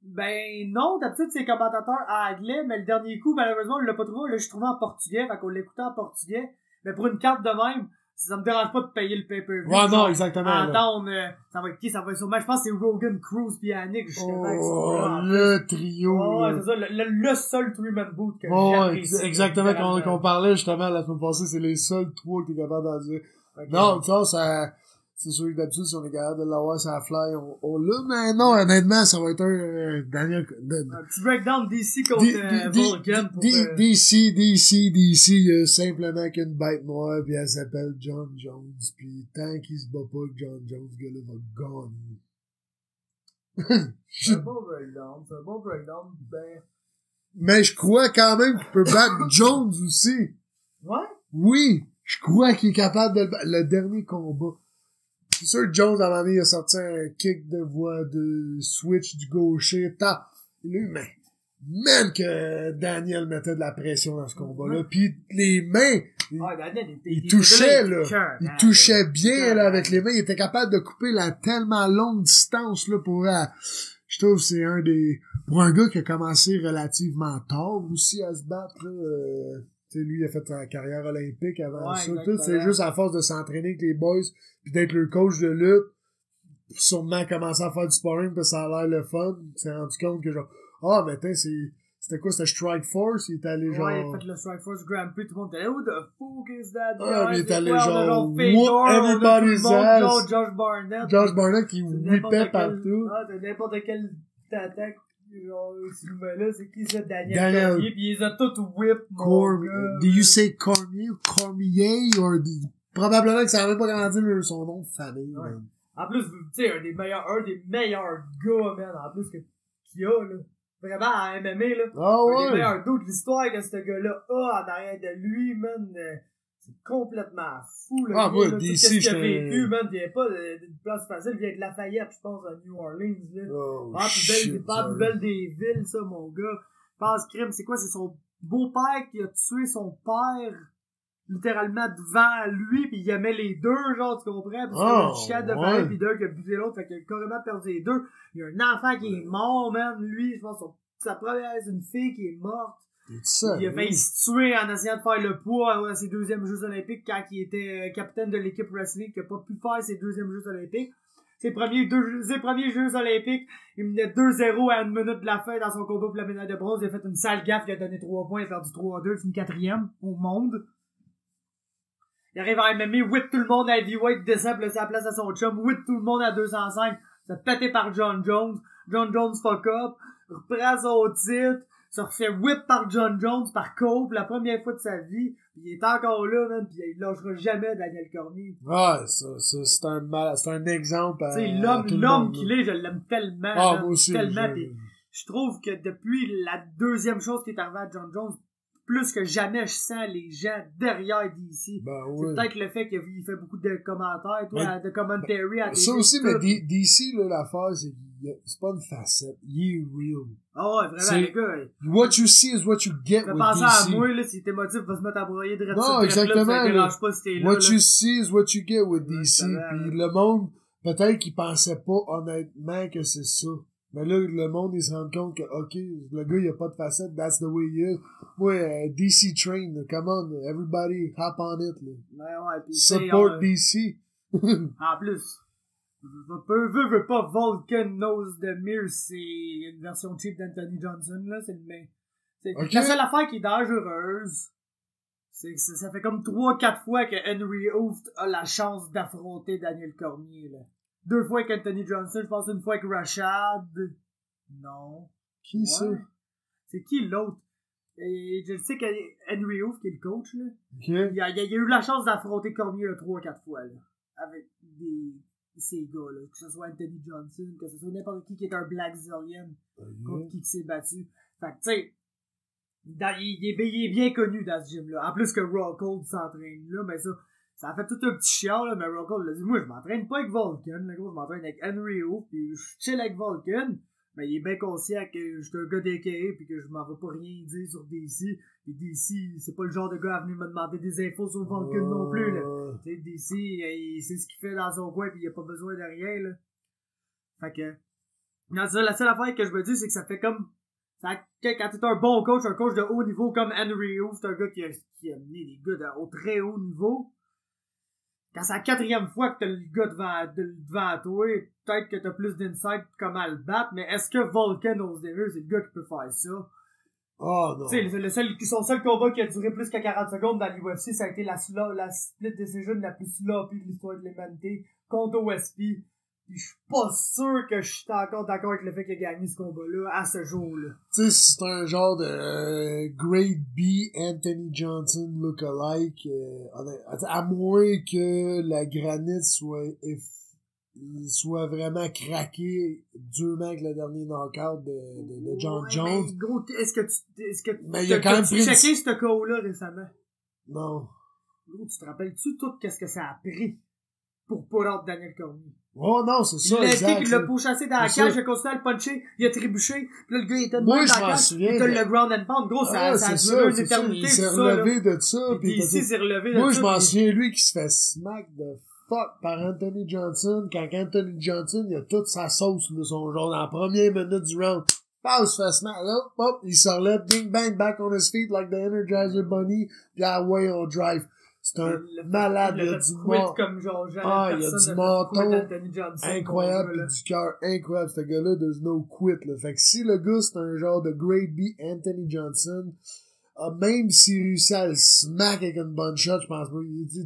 Ben non, d'habitude c'est commentateur anglais, mais le dernier coup, malheureusement, on l'a pas trouvé. Là, je trouvais en portugais, fait qu'on l'écoutait en portugais. Mais pour une carte de même, ça me dérange pas de payer le pay-per-view. Ouais, non, exactement. Entendre, ça va être qui? Ça va être sûrement, je pense que c'est Rogan, Cruz pis Yannick, je sais pas. Le trio. Ouais, c'est ça, le seul three-man boot que j'ai apprécié. Exactement, qu'on parlait justement la semaine passée, c'est les seuls trois que t'es capable d'en dire. Non, tu vois, ça, c'est sûr que d'habitude, si on est capable de l'avoir sur la fly, on l'a, mais non, honnêtement, ça va être un Daniel... Un petit breakdown DC contre Vulcan pour... DC, simplement qu'une bête noire, pis elle s'appelle John Jones, pis tant qu'il se bat pas avec John Jones, ce gars-là va gagner. C'est un bon breakdown, ben... Mais je crois quand même qu'il peut battre Jones aussi. Ouais? Oui! Je crois qu'il est capable de le dernier combat. C'est sûr que Jones, à un moment donné, il a sorti un kick de voix de switch du gaucher. Lui, mais même que Daniel mettait de la pression dans ce combat-là. Puis les mains, il touchait, là. Il touchait bien, là, avec les mains. Il était capable de couper la tellement longue distance, là, je trouve que c'est pour un gars qui a commencé relativement tard aussi à se battre, là, tu sais, lui, il a fait sa carrière olympique avant ça. Tout, c'est juste à force de s'entraîner avec les boys, puis d'être le coach de lutte, puis sûrement commencer à faire du sparring, parce que ça a l'air le fun. Il s'est rendu compte que genre, mais attends, c'était quoi, c'était Strike Force? Il est allé genre... Ouais, il a fait le Strike Force Grand Prix, tout le monde était là, who the fuck is that guy? Ah, mais il est allé genre, what everybody's ass? Josh Barnett qui whippait partout. Ah, c'est n'importe quelle attaque. Genre, ce là c'est qui ça? Daniel Cormier, pis ils ont tous whip, Do you say Cormier ou Cormier, or probablement que ça savait pas comment dire son nom de famille, ouais. En plus, tu sais, un des meilleurs gars, man, en plus qu'il y a, là. Vraiment, en MMA, là. Ah ouais. Un des meilleurs dos de l'histoire que ce gars-là a en arrière de lui, man. C'est complètement fou, là. Ah, moi, DC, je qu'il a vécu, man. Il vient pas d'une place facile. Il vient de Lafayette, je pense, à New Orleans, là. Oh, c'est pas plus belle des villes, ça, mon gars. Je pense, crime, c'est quoi? C'est son beau-père qui a tué son père, littéralement, devant lui, pis il aimait les deux, genre, tu comprends? Pis c'est un chien devant pis deux qui a buté l'autre, fait qu'il a carrément perdu les deux. Il y a un enfant qui est mort, man. Lui, je pense, sa première, c'est une fille qui est morte. Il a failli se tuer en essayant de faire le poids à ses deuxièmes Jeux Olympiques quand il était capitaine de l'équipe wrestling qui a pas pu faire ses deuxièmes Jeux Olympiques. Ses premiers Jeux Olympiques, il menait 2-0 à une minute de la fin dans son combat pour la médaille de bronze. Il a fait une sale gaffe, il a donné 3 points, il a perdu 3-2, il finit 4e au monde. Il arrive à MMA, whip tout le monde à heavyweight, descend, laisse la place à son chum, whip tout le monde à 205, se fait péter par John Jones. John Jones fuck up, reprend son titre, se refait whip par John Jones, par Cole, pour la première fois de sa vie. Il est encore là, man, pis il lâchera jamais Daniel Cormier. Ouais, c'est un exemple à... Tu sais, l'homme qu'il est, je l'aime tellement. Ah, moi aussi. Tellement, je trouve que depuis la deuxième chose qui est arrivée à John Jones, plus que jamais, je sens les gens derrière DC. Ben oui. C'est peut-être le fait qu'il fait beaucoup de commentaires, de commentary à ça aussi, mais DC, là, l'affaire, c'est pas une facette. Il est real. Ah ouais, vraiment, les gars. What you see is what you get with DC. Penser à moi, là, si t'es motivé, va se mettre à broyer de rester. Non, exactement. Là, ça dérange pas si t'es là. What you see is what you get with DC. Puis le monde, peut-être qu'il pensait pas honnêtement que c'est ça. Mais là, le monde, il se rend compte que, OK, le gars, il a pas de facette, that's the way he is. Ouais, DC Train, come on, everybody, hop on it, là. Ouais, pis support DC. En plus, veut pas, Vulcan Nose de Mir, c'est une version cheap d'Anthony Johnson, là, c'est le même. Okay. La seule affaire qui est dangereuse, c'est que ça fait comme 3-4 fois que Henry Hooft a la chance d'affronter Daniel Cormier, là. 2 fois avec Anthony Johnson, je pense une fois avec Rashad. Non. Qui c'est? C'est qui l'autre? Et je sais que Henry Hooft, qui est le coach, là. Okay. Il a eu la chance d'affronter Cormier 3-4 fois, là. Avec ces gars, là. Que ce soit Anthony Johnson, que ce soit n'importe qui est un Black Zillion. Contre qui s'est battu. Fait que, tu sais, il est bien connu dans ce gym-là. En plus que Rockhold s'entraîne là, mais ça a fait tout un petit chiant, là, mais Rockhold l'a dit, moi, je m'entraîne pas avec Vulcan, là, gros, je m'entraîne avec Henry Hooft, pis je chill avec Vulcan, mais il est bien conscient que je suis un gars d'AKA, pis que je m'en vais pas rien dire sur DC, pis DC, c'est pas le genre de gars à venir me demander des infos sur Vulcan non plus, là. Tu sais, DC, il sait ce qu'il fait dans son coin, pis il a pas besoin de rien, là. Fait que, non, ça, la seule affaire que je me dis, c'est que ça fait comme, quand t'es un bon coach, un coach de haut niveau comme Henry Hooft, c'est un gars qui a amené des gars au très haut niveau. Quand c'est la 4e fois que t'as le gars devant toi, peut-être que t'as plus d'insight comment le battre, mais est-ce que Vulcan Ozdemir, c'est le gars qui peut faire ça? Oh non. Tu sais, son seul combat qui a duré plus que 40 secondes dans l'UFC, ça a été la split decision la plus sloppy de l'histoire de l'humanité contre OSP. Pis je suis pas sûr que je suis encore d'accord avec le fait qu'il a gagné ce combat-là à ce jour-là. Tu sais, c'est un genre de Grade B Anthony Johnson look-alike. À moins que la granite soit vraiment craquée durement avec le dernier knockout de John Jones. Mais gros, est-ce que mais il a quand même pris checké ce call-là récemment? Non. Gros, tu te rappelles-tu tout qu'est-ce que ça a pris pour pull out Daniel Cormier? Oh non, c'est ça, Il exact. il l'a pourchassé dans la C'est cage, ça. il a continué à le puncher, il a trébuché, puis là, le gars, il était de Moi, même je dans la m'en cage, souviens. il était le ground and pound. Gros, ça a c'est duré une c'est ça. éternité, Il s'est tout ça, là. relevé de ça, Puis pis ici, il s'est relevé de moi, ça. je m'en puis- souviens, lui, qui se fait smack de fuck par Anthony Johnson, quand Anthony Johnson, il a toute sa sauce, de son genre, dans la première minute du round. Il se fait smack, là, hop, il se relève, bing bang, back on his feet, like the Energizer Bunny, pis away on drive. C'est un malade, il y a du mort. Comme genre, jamais Il y a personne du n'a fait quit menton Anthony Johnson, incroyable, gars, là. pis du cœur incroyable. Ce gars-là, there's no quit, là. Fait que si le gars, c'est un genre de grade B Anthony Johnson, même s'il réussit à le smack avec une bonne shot, je pense pas.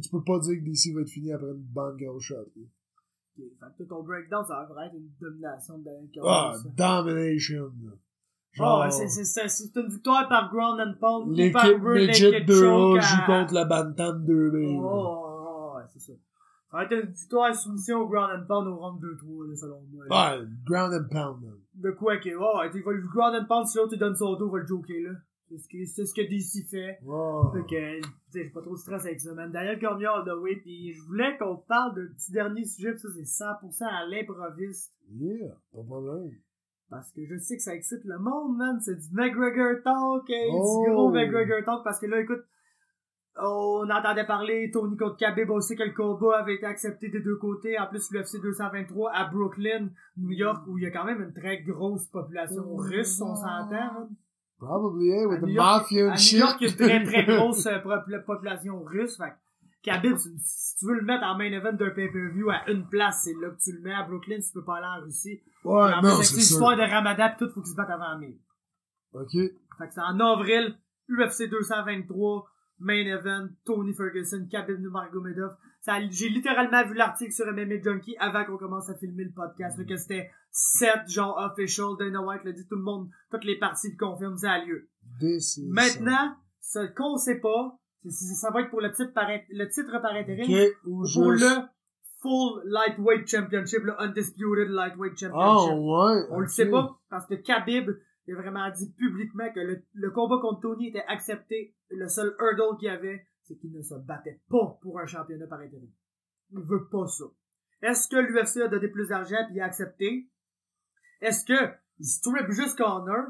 Tu peux pas dire que DC va être fini après une bonne grosse shot. Là. Okay, fait que ton breakdown, ça va vraiment être une domination de Daniel Cormier. Domination. Là. Genre, c'est une victoire par ground and pound. Ou par l'équipe rear Midget naked 2A choke joue contre la Bantam 2B. Ouais, c'est ça. Ça va être une victoire soumission au ground and pound au round 2-3, là, selon moi. Là. Ouais, ground and pound, man. De quoi que, il va le ground and pound, si l'autre, il donne son dos, il va le joker, là. C'est ce que DC fait. Wow. Fait que, tu sais, j'ai pas trop de stress avec ça, man. Daniel Cormier all the way, pis je voulais qu'on parle d'un petit dernier sujet, pis ça, c'est 100% à l'improviste. Yeah, pas de problème. Parce que je sais que ça excite le monde, man. C'est du McGregor Talk, du Oh. gros McGregor Talk, parce que là, écoute, on entendait parler Tony contre Khabib, on sait que le combat avait été accepté des deux côtés. En plus, l'UFC 223 à Brooklyn, New York, où il y a quand même une très grosse population russe, on s'entend, man. Probably, yeah, with À the New York- mafia and à shit. New York, il y a une très très grosse population russe. Fait que Khabib, si tu veux le mettre en main event d'un pay-per-view à une place, c'est là que tu le mets. À Brooklyn, tu peux pas aller en Russie. Ouais, Et en non, plus, avec c'est les sûr. histoires de Ramadan pis tout, faut qu'ils se battent avant mai. Ok. Fait que c'est en avril, UFC 223, main event, Tony Ferguson, Khabib Nurmagomedov. J'ai littéralement vu l'article sur MMA Junkie avant qu'on commence à filmer le podcast, là, que c'était 7 genre official, Dana White l'a dit, tout le monde, toutes les parties le confirment, ça a lieu. Maintenant, ce qu'on sait pas, ça va être pour le titre par intérim, Ok, ou ou pour juste... le Full Lightweight Championship, le Undisputed Lightweight Championship. Ouais. On le sait pas, parce que Khabib il a vraiment dit publiquement que le combat contre Tony était accepté. Le seul hurdle qu'il y avait, c'est qu'il ne se battait pas pour un championnat par intérim. Il veut pas ça. Est-ce que l'UFC a donné plus d'argent puis il a accepté? Est-ce que il strip juste Conor?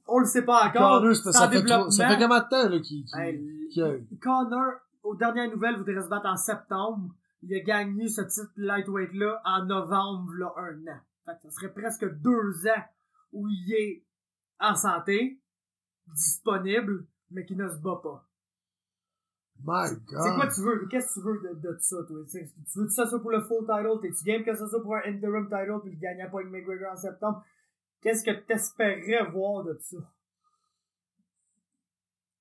On le sait pas encore. Conor, ça fait combien de temps, là, qui Conor, aux dernières nouvelles, voudrait se battre en septembre. Il a gagné ce titre lightweight-là en novembre, là, 1 an. Fait que ça serait presque 2 ans où il est en santé, disponible, mais qui ne se bat pas. My God. C'est quoi tu veux? Qu'est-ce que tu veux de ça, toi? Tu veux que ça soit pour le full title? T'es-tu game que ça soit pour un interim title puis le gagnant pas avec McGregor en septembre? Qu'est-ce que t'espérais voir de ça?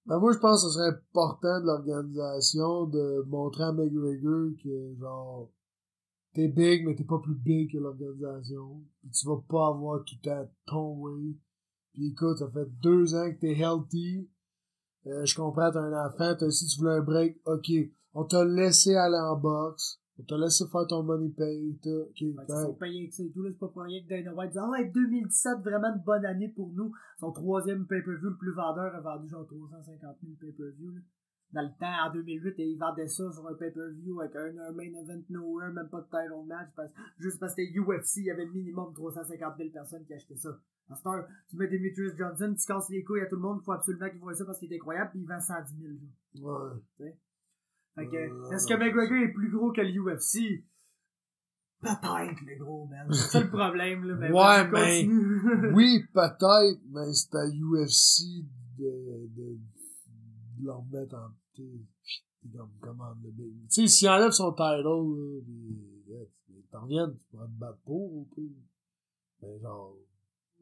Ben moi, je pense que ce serait important de l'organisation de montrer à McGregor que, genre, t'es big, mais t'es pas plus big que l'organisation. Puis tu vas pas avoir tout à ton way. Puis écoute, ça fait 2 ans que t'es healthy. Je comprends, t'as un enfant, si tu voulais un break, ok. On t'a laissé aller en boxe. On t'a laissé faire ton money pay. Ok, Ils sont payés avec ça et tout, là, c'est pas pour rien que Dana White dit, ah ouais, 2017, vraiment une bonne année pour nous. Son 3e pay-per-view, le plus vendeur, a vendu genre 350 000 pay-per-view, là. Dans le temps, en 2008, il vendait ça sur un pay-per-view avec un main event nowhere, même pas de title match, juste parce que c'était UFC, il y avait minimum 350 000 personnes qui achetaient ça. À cette heure, tu mets Demetrius Johnson, tu casses les couilles à tout le monde, il faut absolument qu'il voit ça parce qu'il est incroyable, puis il vend 110 000. Genre. Ouais. T'sais? Fait que, est-ce que McGregor est plus gros que l'UFC? Peut-être, le gros, man. C'est ça le problème, là. Mais ouais, mais... oui, peut-être, mais c'est à UFC de leur mettre en... Comment le big. Tu sais, s'il enlève son title, t'en reviennes, tu pourras te battre pour, ou pis. Mais genre,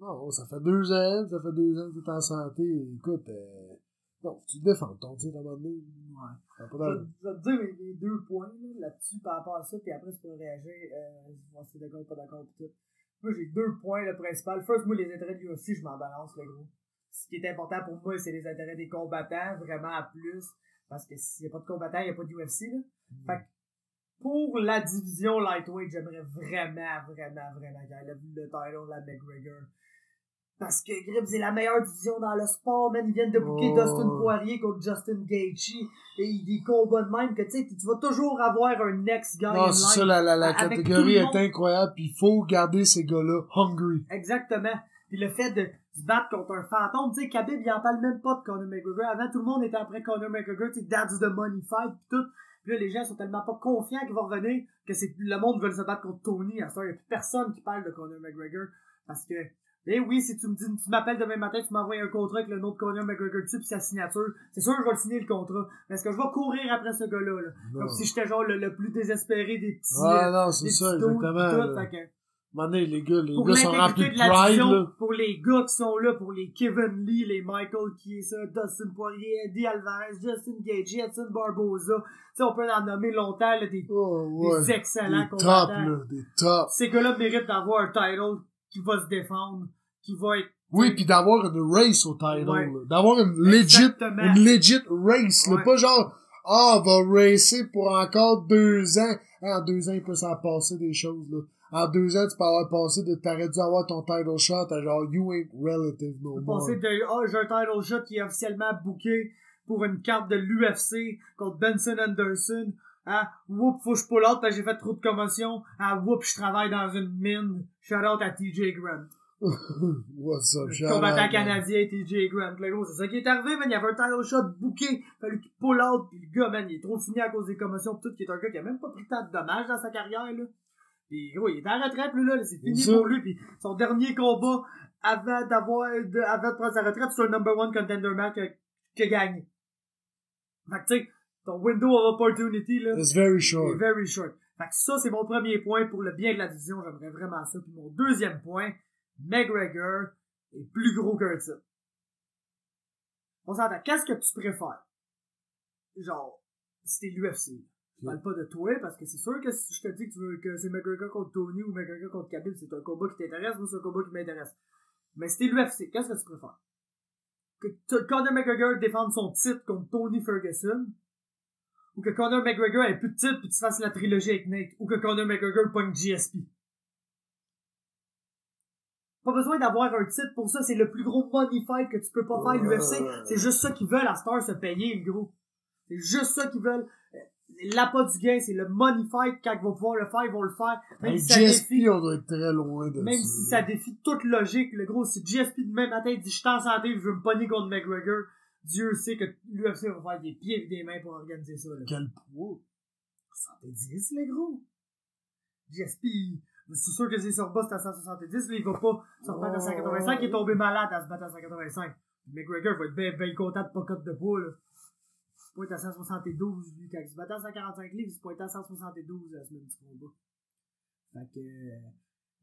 non, ça fait 2 ans que t'es en santé, écoute, non, tu défends ton titre à un moment donné. Ouais. Je vais te dire les 2 points, là-dessus, par rapport à ça, puis après, tu peux réagir, voir si t'es d'accord ou pas d'accord, pis tout. Moi, j'ai 2 points, le principal. First, moi, les intérêts de l'UFC, je m'en balance, le gros. Ce qui est important pour moi, c'est les intérêts des combattants, vraiment à plus. Parce que s'il n'y a pas de combattants, il n'y a pas d'UFC, là. Fait que, pour la division lightweight, j'aimerais vraiment qu'il enlève le title à McGregor. Parce que Grimm, c'est la meilleure division dans le sport, man. Ils viennent de booker Dustin Poirier contre Justin Gaethje. Et des combats de même que, tu sais, tu vas toujours avoir un next guy non, c'est ça, la catégorie est incroyable, pis il faut garder ces gars-là hungry. Exactement. Puis le fait de se battre contre un fantôme, tu sais, Khabib, il en parle même pas de Conor McGregor. Avant, tout le monde était après Conor McGregor, tu sais, that's the money fight, pis tout. Puis là, les gens sont tellement pas confiants qu'ils vont revenir que le monde veut se battre contre Tony. À ce temps, il y a plus personne qui parle de Conor McGregor. Parce que, oui, si tu me dis, tu m'appelles demain matin, tu m'envoies un contrat avec le nom de Conor McGregor dessus pis sa signature, c'est sûr que je vais le signer le contrat. Mais est-ce que je vais courir après ce gars-là, là? Comme si j'étais genre le plus désespéré des petits. Ah non, c'est ça, exactement. Mané, les gars sont remplis de pride, là. Pour les gars qui sont là, pour les Kevin Lee, les Michael Chiesa, Dustin Poirier, Eddie Alvarez, Justin Gaethje, Edson Barboza. Tu sais, on peut en nommer longtemps, là, des excellents combattants. Des tops. Ces gars-là méritent d'avoir un title qui va se défendre, qui va être... Oui, pis d'avoir une race au title, là. D'avoir une legit race, là. Pas genre, on va racer pour encore 2 ans. En 2 ans, il peut s'en passer des choses, là. En 2 ans, tu peux avoir passé t'aurais dû avoir ton title shot à genre, you ain't relative no more. Passer de, j'ai un title shot qui est officiellement booké pour une carte de l'UFC contre Benson Anderson. Whoop, faut que je pull out parce que j'ai fait trop de commotion. Whoop, je travaille dans une mine. Shout out à TJ Grant. What's up, shout out. Combattant canadien TJ Grant. Le gros, c'est ça qui est arrivé, man. Il y avait un title shot booké. Fallu qu'il pull out. Pis le gars, man, il est trop fini à cause des commotions pis tout. Qui est un gars qui a même pas pris tant de dommages dans sa carrière, là. Pis gros, il est en retraite, lui, là. C'est fini pour lui. Pis son dernier combat avant de prendre sa retraite, c'est un number 1 contender match qu'il a gagné. Fait que, tu sais, ton window of opportunity, là. It's very short. C'est very short. Fait que ça, c'est mon premier point pour le bien de la division. J'aimerais vraiment ça. Puis mon deuxième point, McGregor est plus gros qu'un type. On s'entend. Qu'est-ce que tu préfères? Genre, si t'es l'UFC. Je parle pas de toi, parce que c'est sûr que si je te dis que tu veux que c'est McGregor contre Tony ou McGregor contre Khabib, c'est un combat qui t'intéresse, moi c'est un combat qui m'intéresse. Mais si t'es l'UFC, qu'est-ce que tu préfères? Que Conor McGregor défende son titre contre Tony Ferguson, ou que Conor McGregor ait plus de titre pis tu fasses la trilogie avec Nate, ou que Conor McGregor pogne GSP. Pas besoin d'avoir un titre pour ça, c'est le plus gros money fight que tu peux pas faire l'UFC. C'est juste ça qu'ils veulent à Star se payer, le gros. C'est juste ça qu'ils veulent. L'appât du gain, c'est le money fight. Quand ils vont pouvoir le faire, ils vont le faire. Même si GSP, on doit être très loin de même ça. Si ça défie toute logique, le gros, si GSP demain matin dit je suis en santé, je veux me pogner contre McGregor, Dieu sait que l'UFC va faire des pieds et des mains pour organiser ça, là. Quel poids? 110, le gros. GSP, c'est sûr que c'est sur bas, c'est à 170, là, il va pas se rebattre à 185, il est tombé malade à se battre à 185. McGregor va être bien content de pas cote de poids, là. Il se pointe à 172, lui, quand il se battait à 145 livres, il se pointait à 172 la semaine du combat. Fait que,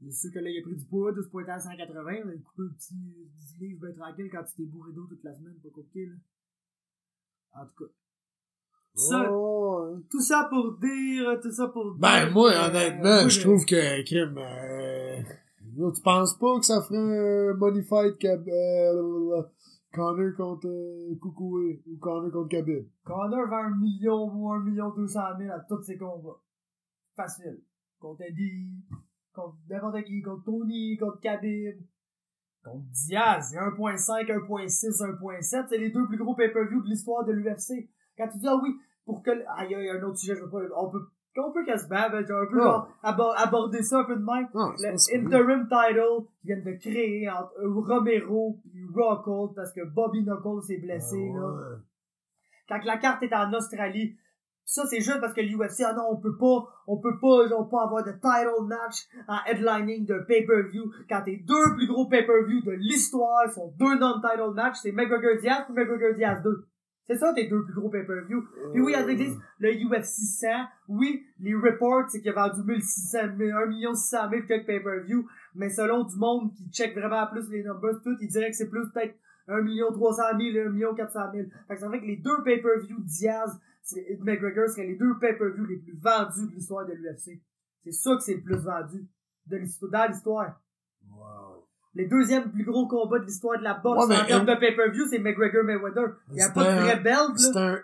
c'est sûr que là, il a pris du poids, de se pointer à 180, il a coupé un petit 10 livres bien tranquille quand tu t'es bourré d'eau toute la semaine, pas compliqué, là. En tout cas. Tout ça pour dire. Ben, moi, honnêtement, je trouve que, Kim, tu penses pas que ça ferait un money fight Conor contre Koukoué ou Conor contre Khabib? Conor va 1 million ou 1,2 million à tous ses combats. Facile. Contre Eddie, contre n'importe qui, contre Tony, contre Khabib, contre Diaz. C'est 1.5, 1.6, 1.7. C'est les 2 plus gros pay-per-view de l'histoire de l'UFC. Quand tu dis, oui, pour que... il y a un autre sujet, je veux pas... On peut qu'à se battre, un peu genre, aborder ça un peu de même. Le interim title qu'ils viennent de créer entre Romero et Rockhold parce que Bobby Knuckles s'est blessé, là. Quand la carte est en Australie, ça c'est juste parce que l'UFC, non, on peut pas genre pas avoir de title match en headlining de pay-per-view quand tes 2 plus gros pay-per-view de l'histoire sont 2 non-title match, c'est McGregor Diaz ou McGregor Diaz 2. C'est ça tes 2 plus gros pay-per-view. Puis oui, avec le UFC 100, oui, les reports, c'est qu'il a vendu 1 600 000 quelques pay-per-view, mais selon du monde qui check vraiment plus les numbers, tout, il dirait que c'est plus peut-être 1 300 000, 1 400 000. Fait que ça fait que les 2 pay-per-view Diaz et McGregor seraient les 2 pay-per-view les plus vendus de l'histoire de l'UFC. C'est ça que c'est le plus vendu dans l'histoire. Wow. Les 2e plus gros combats de l'histoire de la boxe en termes de pay-per-view, c'est McGregor-Mayweather. Il n'y a pas de vrai belt, là. C'est un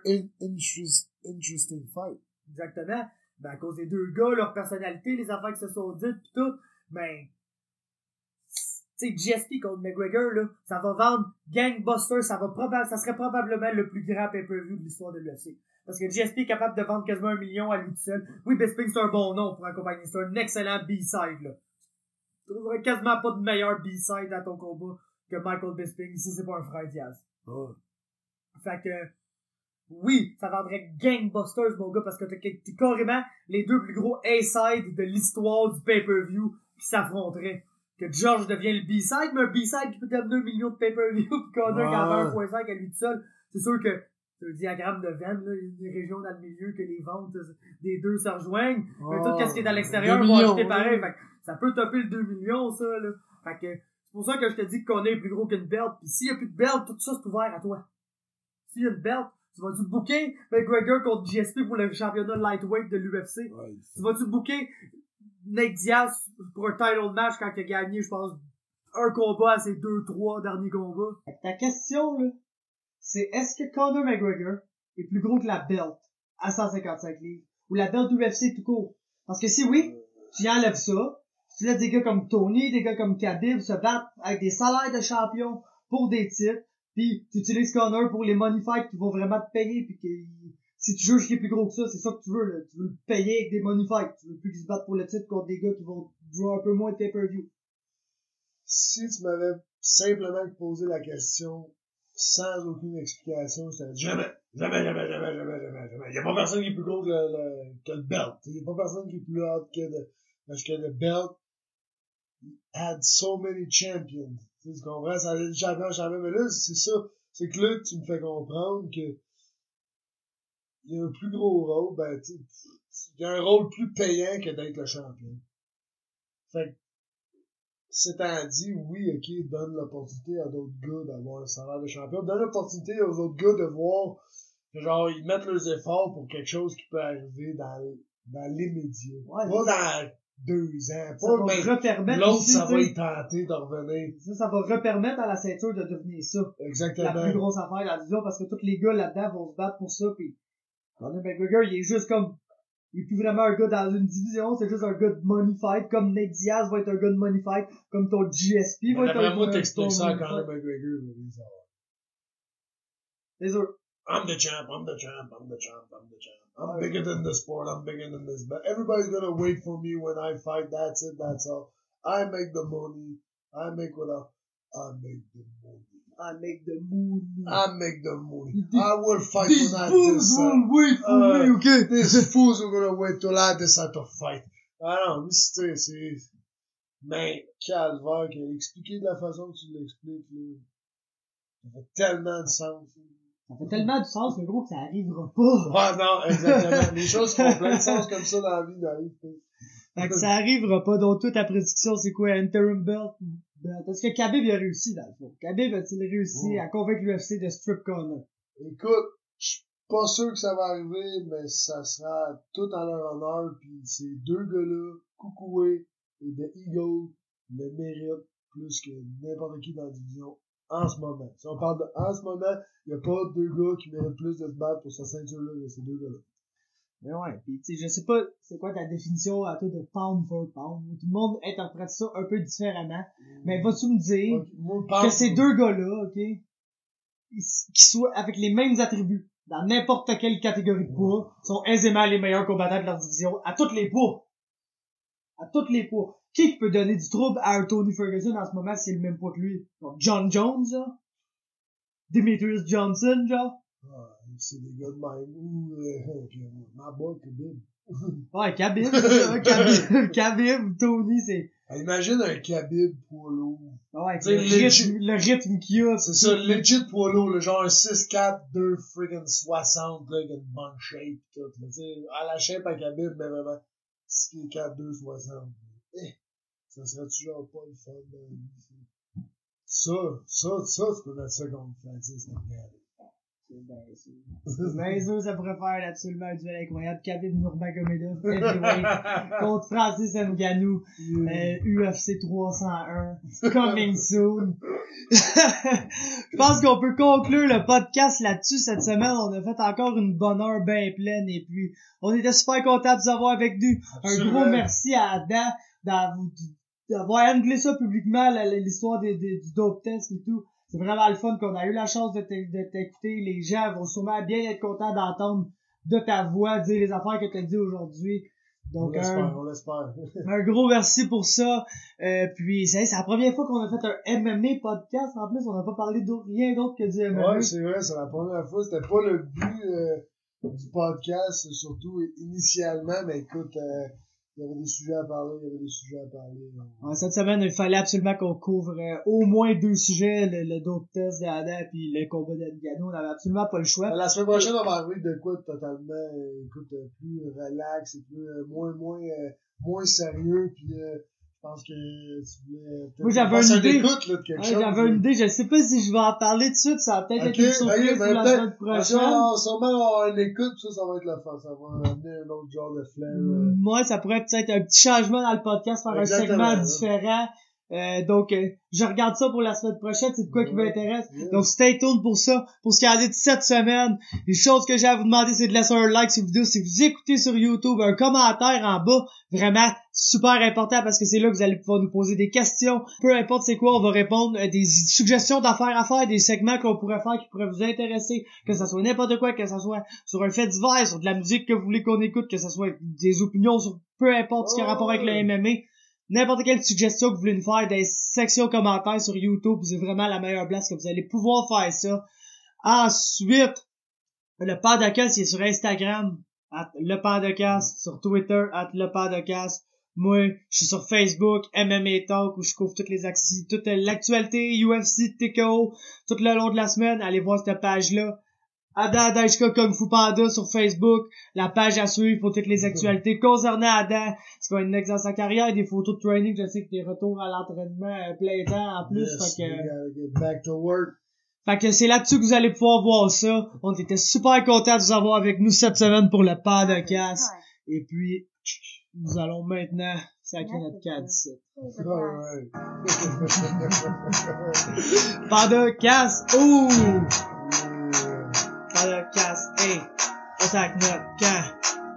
interesting fight. Exactement. Ben, à cause des 2 gars, leur personnalité, les affaires qui se sont dites, pis tout, ben, tu sais, GSP contre McGregor, là, ça va vendre gangbuster, ça serait probablement le plus grand pay-per-view de l'histoire de l'UFC. Parce que GSP est capable de vendre quasiment 1 million à lui tout seul. Oui, Bisping, c'est un bon nom pour accompagner. C'est un excellent B-side, là. Tu trouverais quasiment pas de meilleur B-side à ton combat que Michael Bisping si c'est pas un frère Diaz. Oh. Fait que, oui, ça vendrait gangbusters, mon gars, parce que t'as carrément les deux plus gros A-side de l'histoire du pay-per-view qui s'affronteraient. Que George devient le B-side, mais un B-side qui peut t'amener 1 million de pay-per-view, pis Conor qui en a 1.5 à lui tout seul. C'est sûr que c'est un diagramme de Venn, là, il y a une région dans le milieu que les ventes des deux se rejoignent. Mais tout ce qui est à l'extérieur va acheter pareil. Fait que ça peut topper le 2 millions, ça, là. Fait que c'est pour ça que je te dis que Conor est plus gros qu'une belt. Pis s'il y a plus de belt, tout ça c'est ouvert à toi. S'il y a une belt, tu vas-tu booker McGregor contre GSP pour le championnat lightweight de l'UFC? Ouais, tu vas-tu booker Nate Diaz pour un title match quand il a gagné, je pense, un combat à ses 2-3 derniers combats? Ta question, là, c'est est-ce que Conor McGregor est plus gros que la belt à 155 livres? Ou la belt UFC tout court? Parce que si oui, tu enlèves ça, tu laisses des gars comme Tony, des gars comme Khabib se battre avec des salaires de champion pour des titres, pis tu utilises Conor pour les money fights qui vont vraiment te payer, pis que si tu juges qu'il est plus gros que ça, c'est ça que tu veux, là. Tu veux le payer avec des money fights. Tu veux plus qu'il se batte pour le titre contre des gars qui vont jouer un peu moins de pay-per-view. Si tu m'avais simplement posé la question sans aucune explication, je t'aurais dit jamais. Il y a pas personne qui est plus gros que le belt. Il y a pas personne qui est plus hard parce que le belt had so many champions. Tu comprends? Ça allait de champion en champion. Mais là, c'est ça. C'est que là, tu me fais comprendre que il y a un plus gros rôle, il y a un rôle plus payant que d'être le champion. Fait que, c'est dit, oui, ok, donne l'opportunité à d'autres gars d'avoir un salaire de champion. Donne l'opportunité aux autres gars de voir que, genre, ils mettent leurs efforts pour quelque chose qui peut arriver dans l'immédiat. Ouais, pas dans 2 ans. Ça va repermettre l'autre, aussi, ça va y tenter de revenir. Ça va repermettre à la ceinture de devenir ça. Exactement. La plus grosse affaire de la division, parce que tous les gars là-dedans vont se battre pour ça, pis Conor McGregor, il est juste comme, il est plus vraiment un gars dans une division, c'est juste un gars de money fight, comme Nate Diaz va être un gars de money fight, comme ton GSP va être un gars de money fight. T'expliques ça à Conor McGregor, c'est sûr. I'm the champ. I'm bigger than the sport. I'm bigger than this. But everybody's gonna wait for me when I fight. That's it. That's all. I make the money. I make the money. I make the money. I will fight These when I fools will wait for me, okay? These fools are gonna wait till I decide to fight. Ah non, c'est... Mais, calvaire, expliquer de la façon que tu l'expliques, là, ça fait tellement de sens. Ça fait tellement du sens, le gros, que ça arrivera pas. Ah non, exactement. Les choses qui font plein de sens comme ça dans la vie n'arrivent pas. Fait que ça arrivera pas. Donc, toute ta prédiction, c'est quoi? Interim belt? Parce que Khabib, il a réussi, dans le fond. Khabib a-t-il réussi à convaincre l'UFC de strip Conor? Écoute, je suis pas sûr que ça va arriver, mais ça sera tout en leur honneur, pis ces deux gars-là, Koukoué et The Eagle, le méritent plus que n'importe qui dans la division en ce moment. Si on parle de en ce moment, il y a pas 2 gars qui méritent plus de se battre pour cette ceinture-là que ces 2 gars-là. Mais ouais, pis tu sais, je sais pas c'est quoi ta définition à toi de pound for pound. Tout le monde interprète ça un peu différemment. Mais vas-tu me dire que ces 2 gars-là, ok, qui soient avec les mêmes attributs dans n'importe quelle catégorie de poids, sont aisément les meilleurs combattants de leur division à tous les poids. À tous les poids. Qui peut donner du trouble à un Tony Ferguson en ce moment s'il est le même poids que lui? Donc, John Jones, genre? Demetrius Johnson, genre? Ah, c'est des gars de même. Ou, ma boy, Khabib. Ouais, Khabib, Khabib, Tony, c'est... Imagine un Khabib poids lourd. Ouais, le rythme qu'il a. C'est ça, legit poids lourd, le genre un 6'4", 2 friggin' 60, là, avec une bonne shape, tout. Tu sais, à la shape à Khabib, mais vraiment, 6'4", 2, 60. Ça serait-tu genre pas le fun de la vie? Ça, tu peux mettre ça contre Francis Ngannou. C'est bien sûr, ça pourrait faire absolument un duel incroyable. Khabib Nurmagomedov, heavyweight, contre Francis Ngannou, UFC 301, coming soon. Je pense qu'on peut conclure le podcast là-dessus cette semaine. On a fait encore une bonne heure bien pleine et puis on était super contents de vous avoir avec nous. Un gros merci à Adam d'avoir handlé ça publiquement, l'histoire du dope test et tout. C'est vraiment le fun qu'on a eu la chance de t'écouter. Les gens vont sûrement bien être contents d'entendre de ta voix dire les affaires que t'as dit aujourd'hui. Donc, on l'espère. Un gros merci pour ça. Puis, c'est la première fois qu'on a fait un MMA podcast. En plus, on n'a pas parlé de rien d'autre que du MMA. Ouais, c'est vrai, c'est la première fois. C'était pas le but du podcast, surtout initialement, mais écoute, il y avait des sujets à parler, Ouais, cette semaine, il fallait absolument qu'on couvre au moins 2 sujets, le dope test d'Adam puis le combat d'Adgano. On avait absolument pas le choix. La semaine prochaine, on va arriver de quoi totalement, écoute, plus relax et plus, moins sérieux, puis je pense que tu voulais moi, j'avais une idée. D'écoute, là, de quelque chose. J'avais une idée, je sais pas si je vais en parler tout de suite, ça va peut-être être une surprise pour la semaine prochaine. Sûrement, on écoute, ça va être le fun, ça va amener un autre genre de flair. Moi, ça pourrait peut-être un petit changement dans le podcast, faire un segment différent. Donc, je regarde ça pour la semaine prochaine, c'est de quoi qui m'intéresse. Donc, stay tuned pour ça. Pour ce qui a dit de cette semaine, les choses que j'ai à vous demander, c'est de laisser un like sur la vidéo. Si vous écoutez sur YouTube, un commentaire en bas, vraiment super important parce que c'est là que vous allez pouvoir nous poser des questions. Peu importe c'est quoi, on va répondre des suggestions d'affaires à faire, des segments qu'on pourrait faire qui pourraient vous intéresser, que ça soit n'importe quoi, que ça soit sur un fait divers, sur de la musique que vous voulez qu'on écoute, que ça soit des opinions sur peu importe ce qui a rapport avec le MMA. N'importe quelle suggestion que vous voulez nous faire dans les sections commentaires sur YouTube, c'est vraiment la meilleure place que vous allez pouvoir faire ça. Ensuite, le podcast, il est sur Instagram, @lepodcast, sur Twitter, @lepodcast. Moi, je suis sur Facebook, MMA Talk, où je couvre toute l'actualité, UFC, TKO, tout le long de la semaine. Allez voir cette page-là. Adam Daishka Kung Fu Panda sur Facebook, la page à suivre pour toutes les actualités concernant Adam, ce qu'on a une dans sa carrière, des photos de training, je sais que des retours à l'entraînement plein temps en plus, fait que back to work. Fait que c'est là-dessus que vous allez pouvoir voir ça. On était super contents de vous avoir avec nous cette semaine pour le podcast. Et puis, nous allons maintenant sacrer notre casse. Alright. Podcast, ouh! Podcast, hey, on sac notre camp.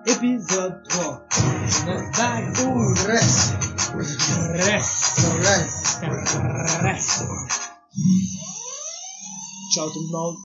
Épisode 3. Notre bague, ouh! Reste. Ciao tout le monde.